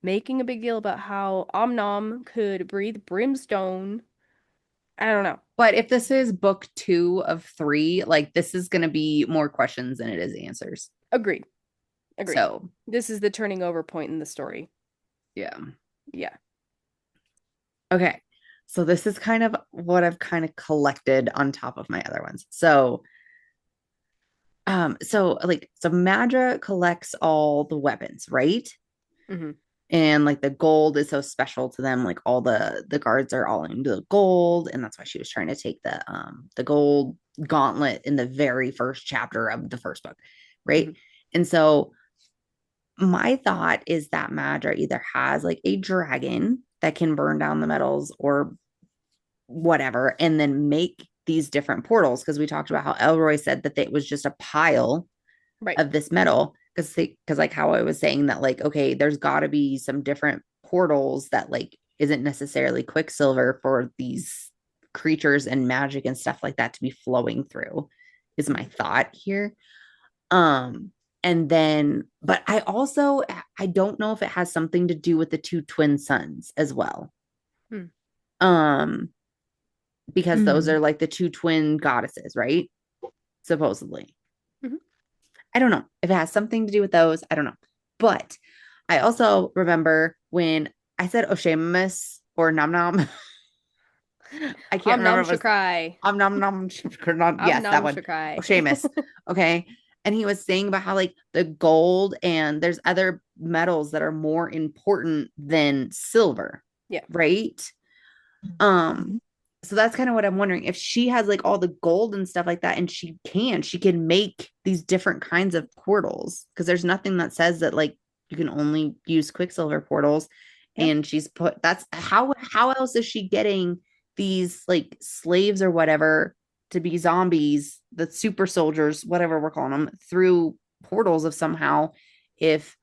making a big deal about how Omnom could breathe brimstone? I don't know. But if this is book 2 of 3, like this is going to be more questions than it is answers. Agreed. So this is the turning over point in the story. Yeah. Yeah. Okay. So this is kind of what I've kind of collected on top of my other ones. So Madra collects all the weapons, right? Mm-hmm. And like the gold is so special to them, like all the guards are all into the gold, and that's why she was trying to take the gold gauntlet in the very first chapter of the first book, right? Mm-hmm. And so my thought is that Madra either has like a dragon that can burn down the metals or whatever, and then make these different portals, because we talked about how Elroy said that it was just a pile of this metal, because like how I was saying that like, okay, there's got to be some different portals that like isn't necessarily quicksilver for these creatures and magic and stuff like that to be flowing through, is my thought here. And then, but I don't know if it has something to do with the 2 twin sons as well. Because those are like the 2 twin goddesses, right? Supposedly. Mm-hmm. I don't know if it has something to do with those. I don't know. But I also remember when I said Oshamus or Nom Nom. I can't remember. Nom Nom. Yes, that one. Oshamus. Okay. And he was saying about how like the gold and there's other metals that are more important than silver. Yeah. Right. So that's kind of what I'm wondering, if she has like all the gold and stuff like that, and she can make these different kinds of portals, because there's nothing that says that like you can only use quicksilver portals. Yep. And she's that's how else is she getting these like slaves or whatever to be zombies, the super soldiers, whatever we're calling them, through portals of somehow, if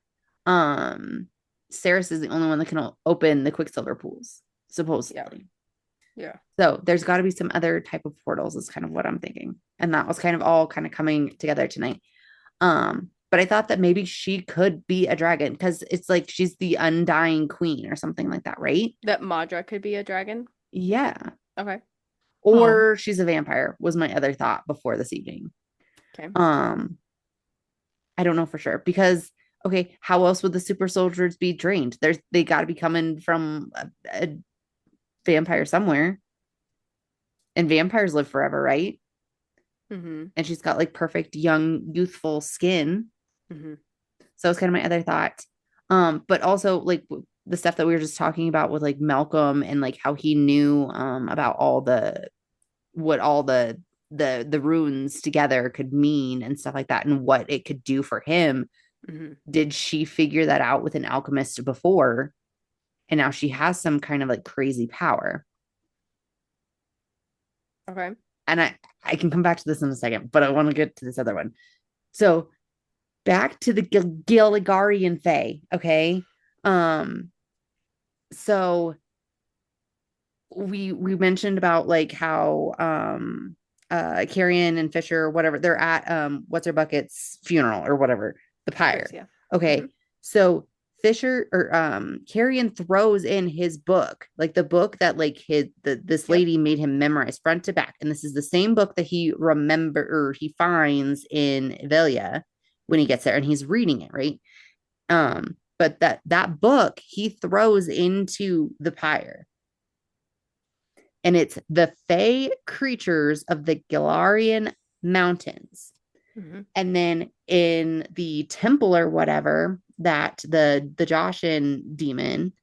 Ceres is the only one that can open the quicksilver pools, supposedly. Yeah. So there's got to be some other type of portals, is kind of what I'm thinking. And that was kind of all kind of coming together tonight. But I thought that maybe she could be a dragon, because it's like she's the undying queen or something like that, right? That Madra could be a dragon? Yeah. Okay. Or she's a vampire was my other thought before this evening. Okay. I don't know for sure, because okay, how else would the super soldiers be drained? They got to be coming from a vampire somewhere, and vampires live forever, right? Mm-hmm. And she's got like perfect young youthful skin. Mm-hmm. So it's kind of my other thought. But also like the stuff that we were just talking about with like Malcolm, and like how he knew about all the runes together could mean and stuff like that, and what it could do for him. Mm-hmm. Did she figure that out with an alchemist before, and now she has some kind of like crazy power? Okay. And I can come back to this in a second, but I want to get to this other one. So back to the Gilligarian Fae. Okay. So we mentioned about like how Carrion and Fisher or whatever, they're at what's her bucket's funeral or whatever, the pyre. Yeah. Okay. Mm-hmm. So Fisher or Carrion throws in his book, like the book that like this lady made him memorize front to back, and this is the same book that he finds in Velia, when he gets there, and he's reading it, right? But that book he throws into the pyre, and it's the Fae creatures of the Galarian mountains. Mhm. And then in the temple or whatever, that the Joshin demon,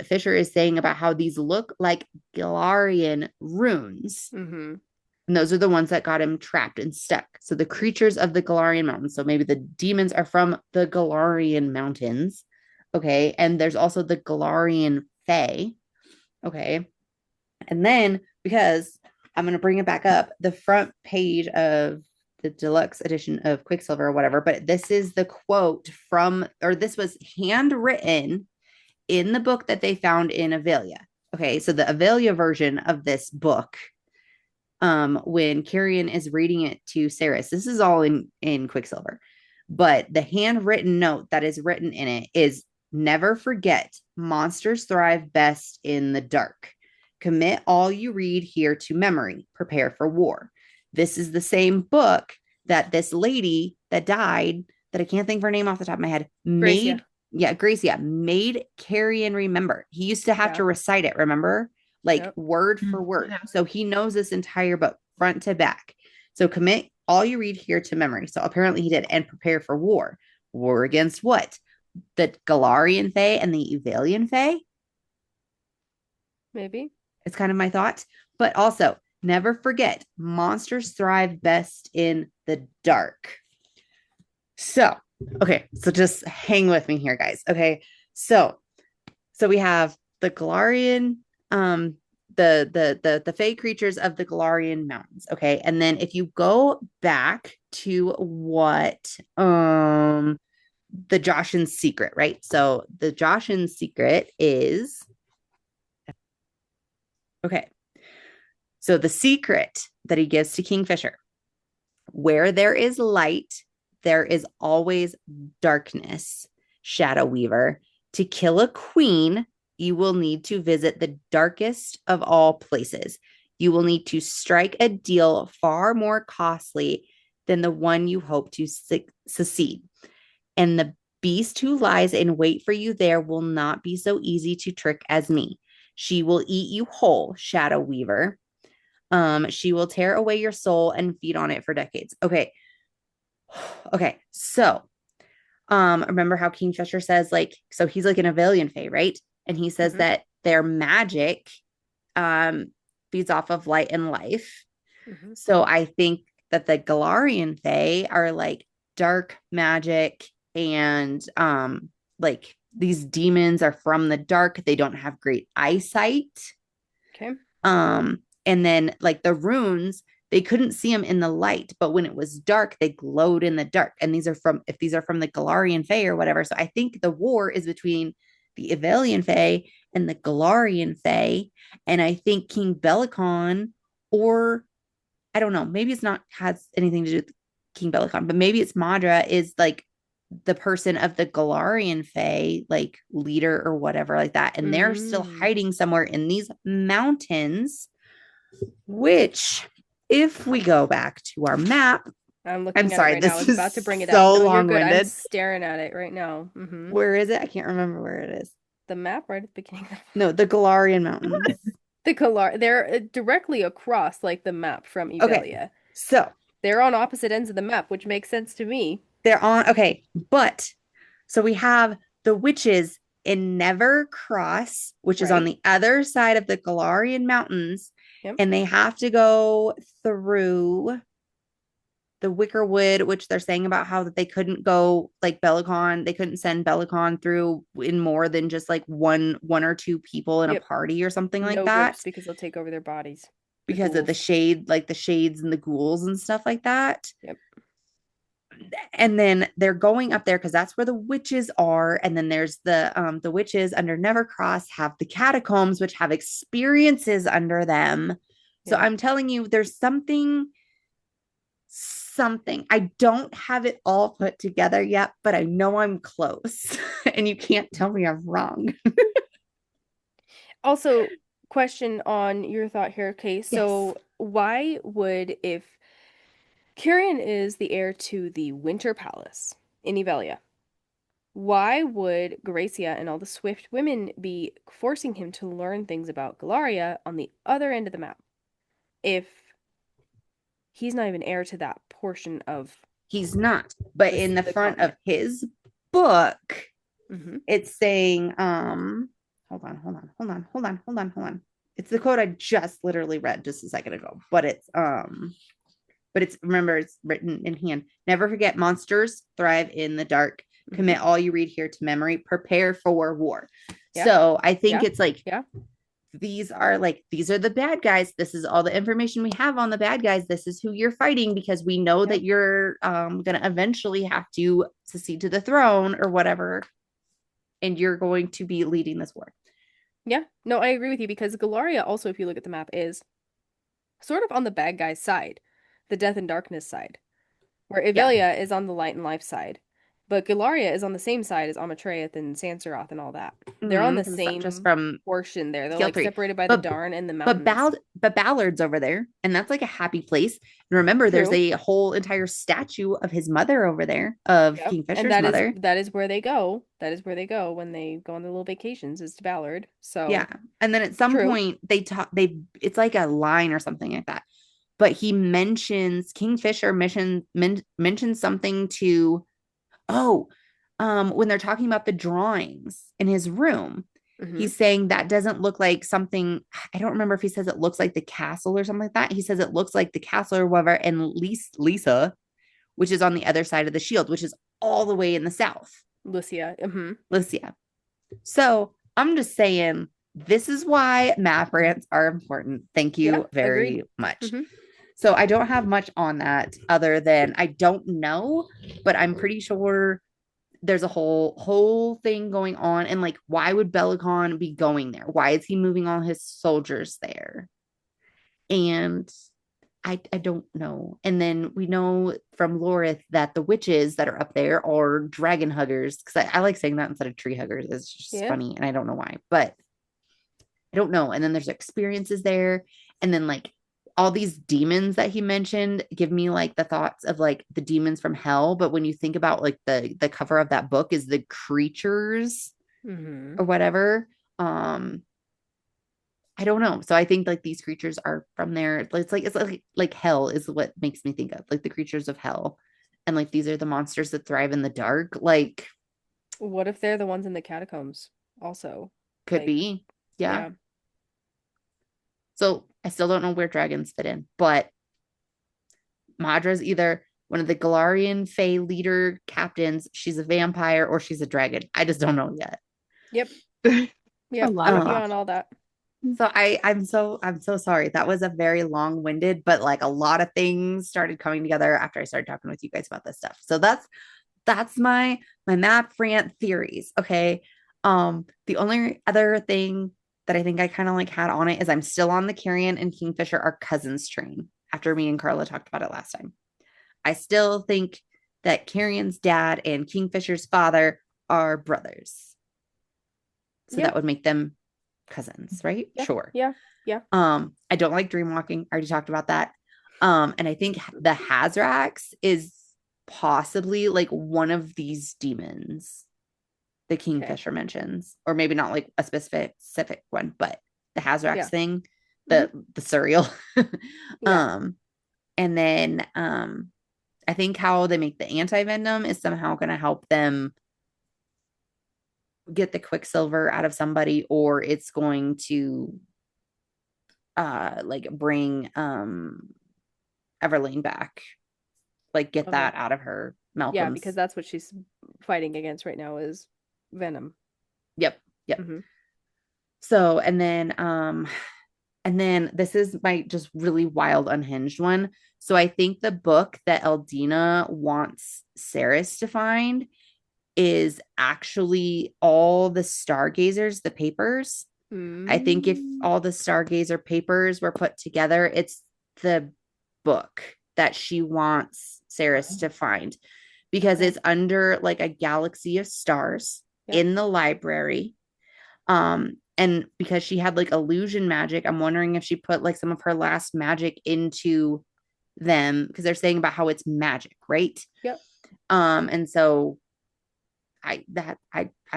Fisher is saying about how these look like Galarian runes. Mhm. And those are the ones that got him trapped and stuck. So the creatures of the Galarian mountains. So maybe the demons are from the Galarian mountains. Okay. And there's also the Galarian Fae. Okay. And then, because I'm going to bring it back up, the front page of the deluxe edition of Quicksilver or whatever, but this is the quote from, or this was handwritten in the book that they found in Avelia. Okay, so the Avelia version of this book, when Carrion is reading it to Saris, this is all in Quicksilver, but the handwritten note that is written in it is, never forget, monsters thrive best in the dark. Commit all you read here to memory. Prepare for war. This is the same book that this lady that died, that I can't think of her name off the top of my head, made. Gracia. Yeah, Gracia made Carrion remember. He used to have to recite it, remember? Like word for word. Yeah. So he knows this entire book front to back. So commit all you read here to memory. So apparently he did. And prepare for war. War against what? The Galarian Fae and the Evalian Fae? Maybe. It's kind of my thought. But also, never forget, monsters thrive best in the dark. So, okay, so just hang with me here, guys. Okay, so we have the Galarian, the Fae creatures of the Galarian mountains. Okay, and then if you go back to what the Joshin's secret, right? So the Joshin's secret is, okay, so the secret that he gives to Kingfisher: where there is light, there is always darkness, Shadow Weaver. To kill a queen, you will need to visit the darkest of all places. You will need to strike a deal far more costly than the one you hope to succeed. And the beast who lies in wait for you there will not be so easy to trick as me. She will eat you whole, Shadow Weaver. She will tear away your soul and feed on it for decades. Okay. Okay. So, remember how Kingfisher says, like, so he's like an Avalian Fae, right? And he says that their magic feeds off of light and life. So I think that the Galarian Fae are like dark magic, and like these demons are from the dark. They don't have great eyesight. Okay. And then like the runes, they couldn't see them in the light, but when it was dark, they glowed in the dark. And these are from the Galarian Fae or whatever. So I think the war is between the Evalian Fae and the Galarian Fae. And I think King Bellicon, or I don't know, maybe it's not has anything to do with King Bellicon, but maybe it's Madra, is like the person of the Galarian Fae, like leader or whatever like that. And they're still hiding somewhere in these mountains, which, if we go back to our map, I'm looking I'm at sorry, it right now. I this was is about to bring it so up. No, you're good. I'm long-winded. staring at it right now. Where is it? I can't remember where it is. The map right at the beginning. No, the Galarian Mountains. They're directly across like the map from Evalia. Okay, so they're on opposite ends of the map, which makes sense to me. They're on, okay, but so we have the witches in Nevercross, which is on the other side of the Galarian Mountains, and they have to go through the Wickerwood, which they're saying about how that they couldn't go like Bellicon, they couldn't send Bellicon through in more than just like one or two people in a party or something like that. Groups, because they'll take over their bodies. Because of the shade, like the shades and the ghouls and stuff like that. Yep. And then they're going up there because that's where the witches are. And then there's the witches under Nevercross have the catacombs, which have experiences under them. So I'm telling you, there's something. I don't have it all put together yet, but I know I'm close. And you can't tell me I'm wrong. Also, question on your thought here. Okay, so why would, if Carrion is the heir to the Winter Palace in Evelia. Why would Gracia and all the Swift women be forcing him to learn things about Galaria on the other end of the map if he's not even heir to that portion of... He's not. But in the front continent of his book, mm-hmm. It's saying, hold on. It's the quote I just literally read just a second ago, but it's remember, it's written in hand. Never forget, monsters thrive in the dark. Commit all you read here to memory. Prepare for war. Yeah. So I think it's like, these are the bad guys. This is all the information we have on the bad guys. This is who you're fighting, because we know that you're going to eventually have to succeed to the throne or whatever. And you're going to be leading this war. Yeah, no, I agree with you, because Galaria also, if you look at the map, is sort of on the bad guy's side, the death and darkness side, where Evelia is on the light and life side, but Galaria is on the same side as Amateraeth and Sansaroth and all that. They're on the same just from portion there. They're like separated by the Darn and the mountains. But Ballard's over there, and that's like a happy place. And remember, there's a whole entire statue of his mother over there, of Kingfisher's mother. That is where they go. That is where they go when they go on their little vacations, is to Ballard. So yeah, and then at some point it's like a line or something like that. But he mentions Kingfisher mentions something to when they're talking about the drawings in his room, he's saying that doesn't look like something. I don't remember if he says it looks like the castle or something like that. He says it looks like the castle or whatever. And Lisa, which is on the other side of the shield, which is all the way in the south. Lucia. So I'm just saying, this is why map rants are important. Thank you very much. So I don't have much on that other than I don't know, but I'm pretty sure there's a whole thing going on. And like, why would Belicon be going there? Why is he moving all his soldiers there? And I don't know. And then we know from Lorith that the witches that are up there are dragon huggers, because I like saying that instead of tree huggers. It's just funny, and I don't know why, but I don't know. And then there's experiences there, and then like all these demons that he mentioned give me like the thoughts of like the demons from hell. But when you think about like the cover of that book is the creatures or whatever, I don't know. So I think like these creatures are from there. It's like hell is what makes me think of like the creatures of hell. And like, these are the monsters that thrive in the dark. Like, what if they're the ones in the catacombs also? Could be. Yeah. So I still don't know where dragons fit in, but Madra's either one of the Galarian Fae leader captains, she's a vampire, or she's a dragon. I just don't know yet. Yep. Yeah. On all that. So I'm so sorry. That was a very long-winded, but like a lot of things started coming together after I started talking with you guys about this stuff. So that's my map rant theories. Okay. The only other thing that I think I kind of like had on it is I'm still on the Carrion and Kingfisher are cousins train after me and Carla talked about it last time. I still think that Carrion's dad and Kingfisher's father are brothers. So that would make them cousins, right? Yeah. Sure. Yeah. I don't like dream walking. I already talked about that. And I think the Hazrax is possibly like one of these demons the Kingfisher mentions, or maybe not like a specific one, but the Hazrax thing, the surreal. And then I think how they make the anti-venom is somehow going to help them get the Quicksilver out of somebody, or it's going to like bring Everlane back, like get that out of her. Malcolm's. Yeah, because that's what she's fighting against right now is venom. Yep. So and then this is my just really wild unhinged one. So I think the book that Eldina wants Saris to find is actually all the Stargazers, the papers. I think if all the Stargazer papers were put together, it's the book that she wants Saris to find, because it's under like a galaxy of stars in the library. And because she had like illusion magic, I'm wondering if she put like some of her last magic into them because they're saying about how it's magic, right? Yep. And so I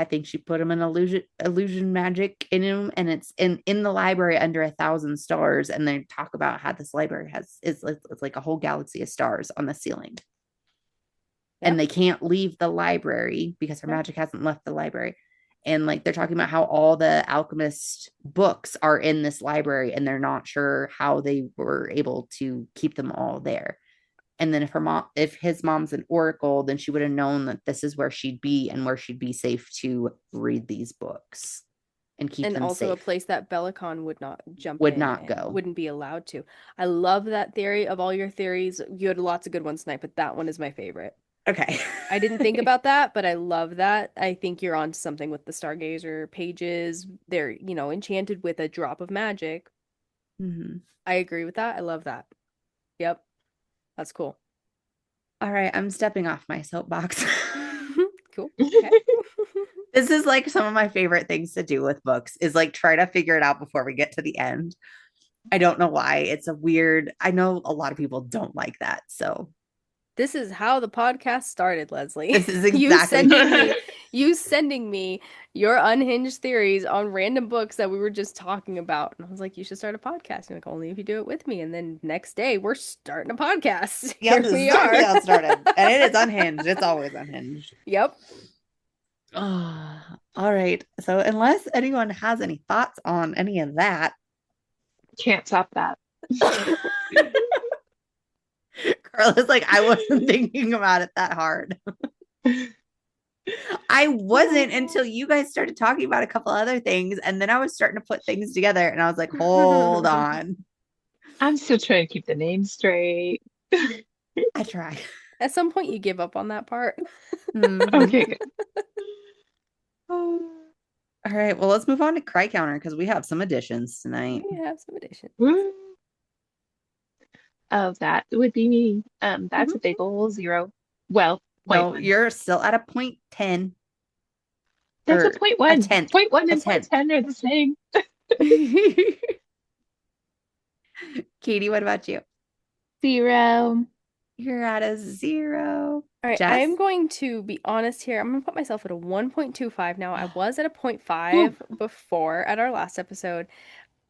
think she put him in illusion magic in him, and it's in the library under 1,000 stars, and they talk about how this library it's like a whole galaxy of stars on the ceiling. Yep. And they can't leave the library because her magic hasn't left the library. And like they're talking about how all the alchemist books are in this library, and they're not sure how they were able to keep them all there. And then if his mom's an oracle, then she would have known that this is where she'd be and where she'd be safe to read these books and keep them safe. And also a place that Bellicon would not would not go. Wouldn't be allowed to. I love that theory. Of all your theories, you had lots of good ones tonight, but that one is my favorite. Okay. I didn't think about that, but I love that. I think you're on something with the Stargazer pages. They're, enchanted with a drop of magic. Mm-hmm. I agree with that. I love that. Yep. That's cool. All right. I'm stepping off my soapbox. Cool. Okay. This is like some of my favorite things to do with books is like try to figure it out before we get to the end. I don't know why. It's I know a lot of people don't like that. So this is how the podcast started, Leslie. This is exactly you sending me your unhinged theories on random books that we were just talking about. And I was like, you should start a podcast. You're like, only if you do it with me. And then next day we're starting a podcast. Yep, here we are. How it started. And it is unhinged. It's always unhinged. Yep. Oh, all right. So unless anyone has any thoughts on any of that. Can't top that. Carla's like, I wasn't thinking about it that hard. I wasn't until you guys started talking about a couple other things, and then I was starting to put things together, and I was like, hold on. I'm still trying to keep the name straight. I try. At some point, you give up on that part. Mm-hmm. Okay, good. All right, well, let's move on to Cry Counter because we have some additions tonight. We have some additions. Woo. Oh, that would be me. That's a big old 0. Well, no, you're still at a 0.10. That's a 0.1. 0.1 and 0.10 are the same. Katie, what about you? 0. You're at a 0. All right, I'm going to be honest here. I'm going to put myself at a 1.25 now. I was at a 0.5 before at our last episode.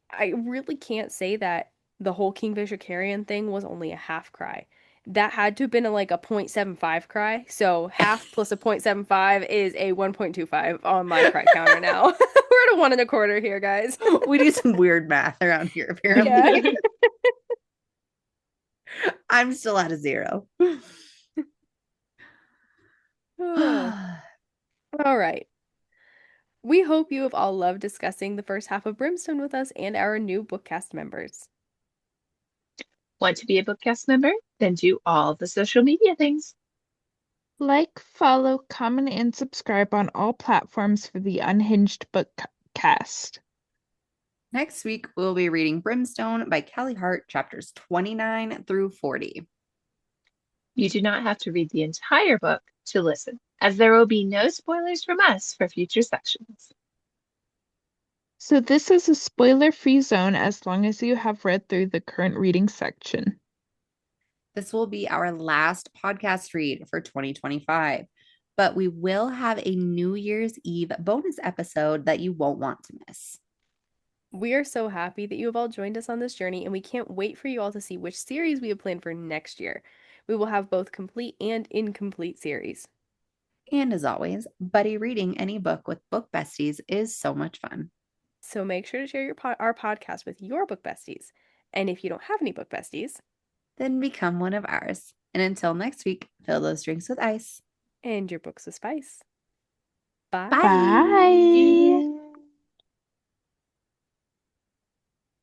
I really can't say that the whole Kingfisher Carrion thing was only a half cry. That had to have been a 0.75 cry. So half plus a 0.75 is a 1.25 on my cry counter now. We're at a 1 1/4 here, guys. We do some weird math around here, apparently. Yeah. I'm still at a 0. All right. We hope you have all loved discussing the first half of Brimstone with us and our new BookCast members. Want to be a BookCast member? Then do all the social media things. Like, follow, comment, and subscribe on all platforms for the Unhinged BookCast. Next week, we'll be reading Brimstone by Callie Hart, chapters 29 through 40. You do not have to read the entire book to listen, as there will be no spoilers from us for future sections. So this is a spoiler-free zone as long as you have read through the current reading section. This will be our last podcast read for 2025, but we will have a New Year's Eve bonus episode that you won't want to miss. We are so happy that you have all joined us on this journey, and we can't wait for you all to see which series we have planned for next year. We will have both complete and incomplete series. And as always, buddy reading any book with book besties is so much fun. So make sure to share our podcast with your book besties. And if you don't have any book besties, then become one of ours. And until next week, fill those drinks with ice. And your books with spice. Bye. Bye.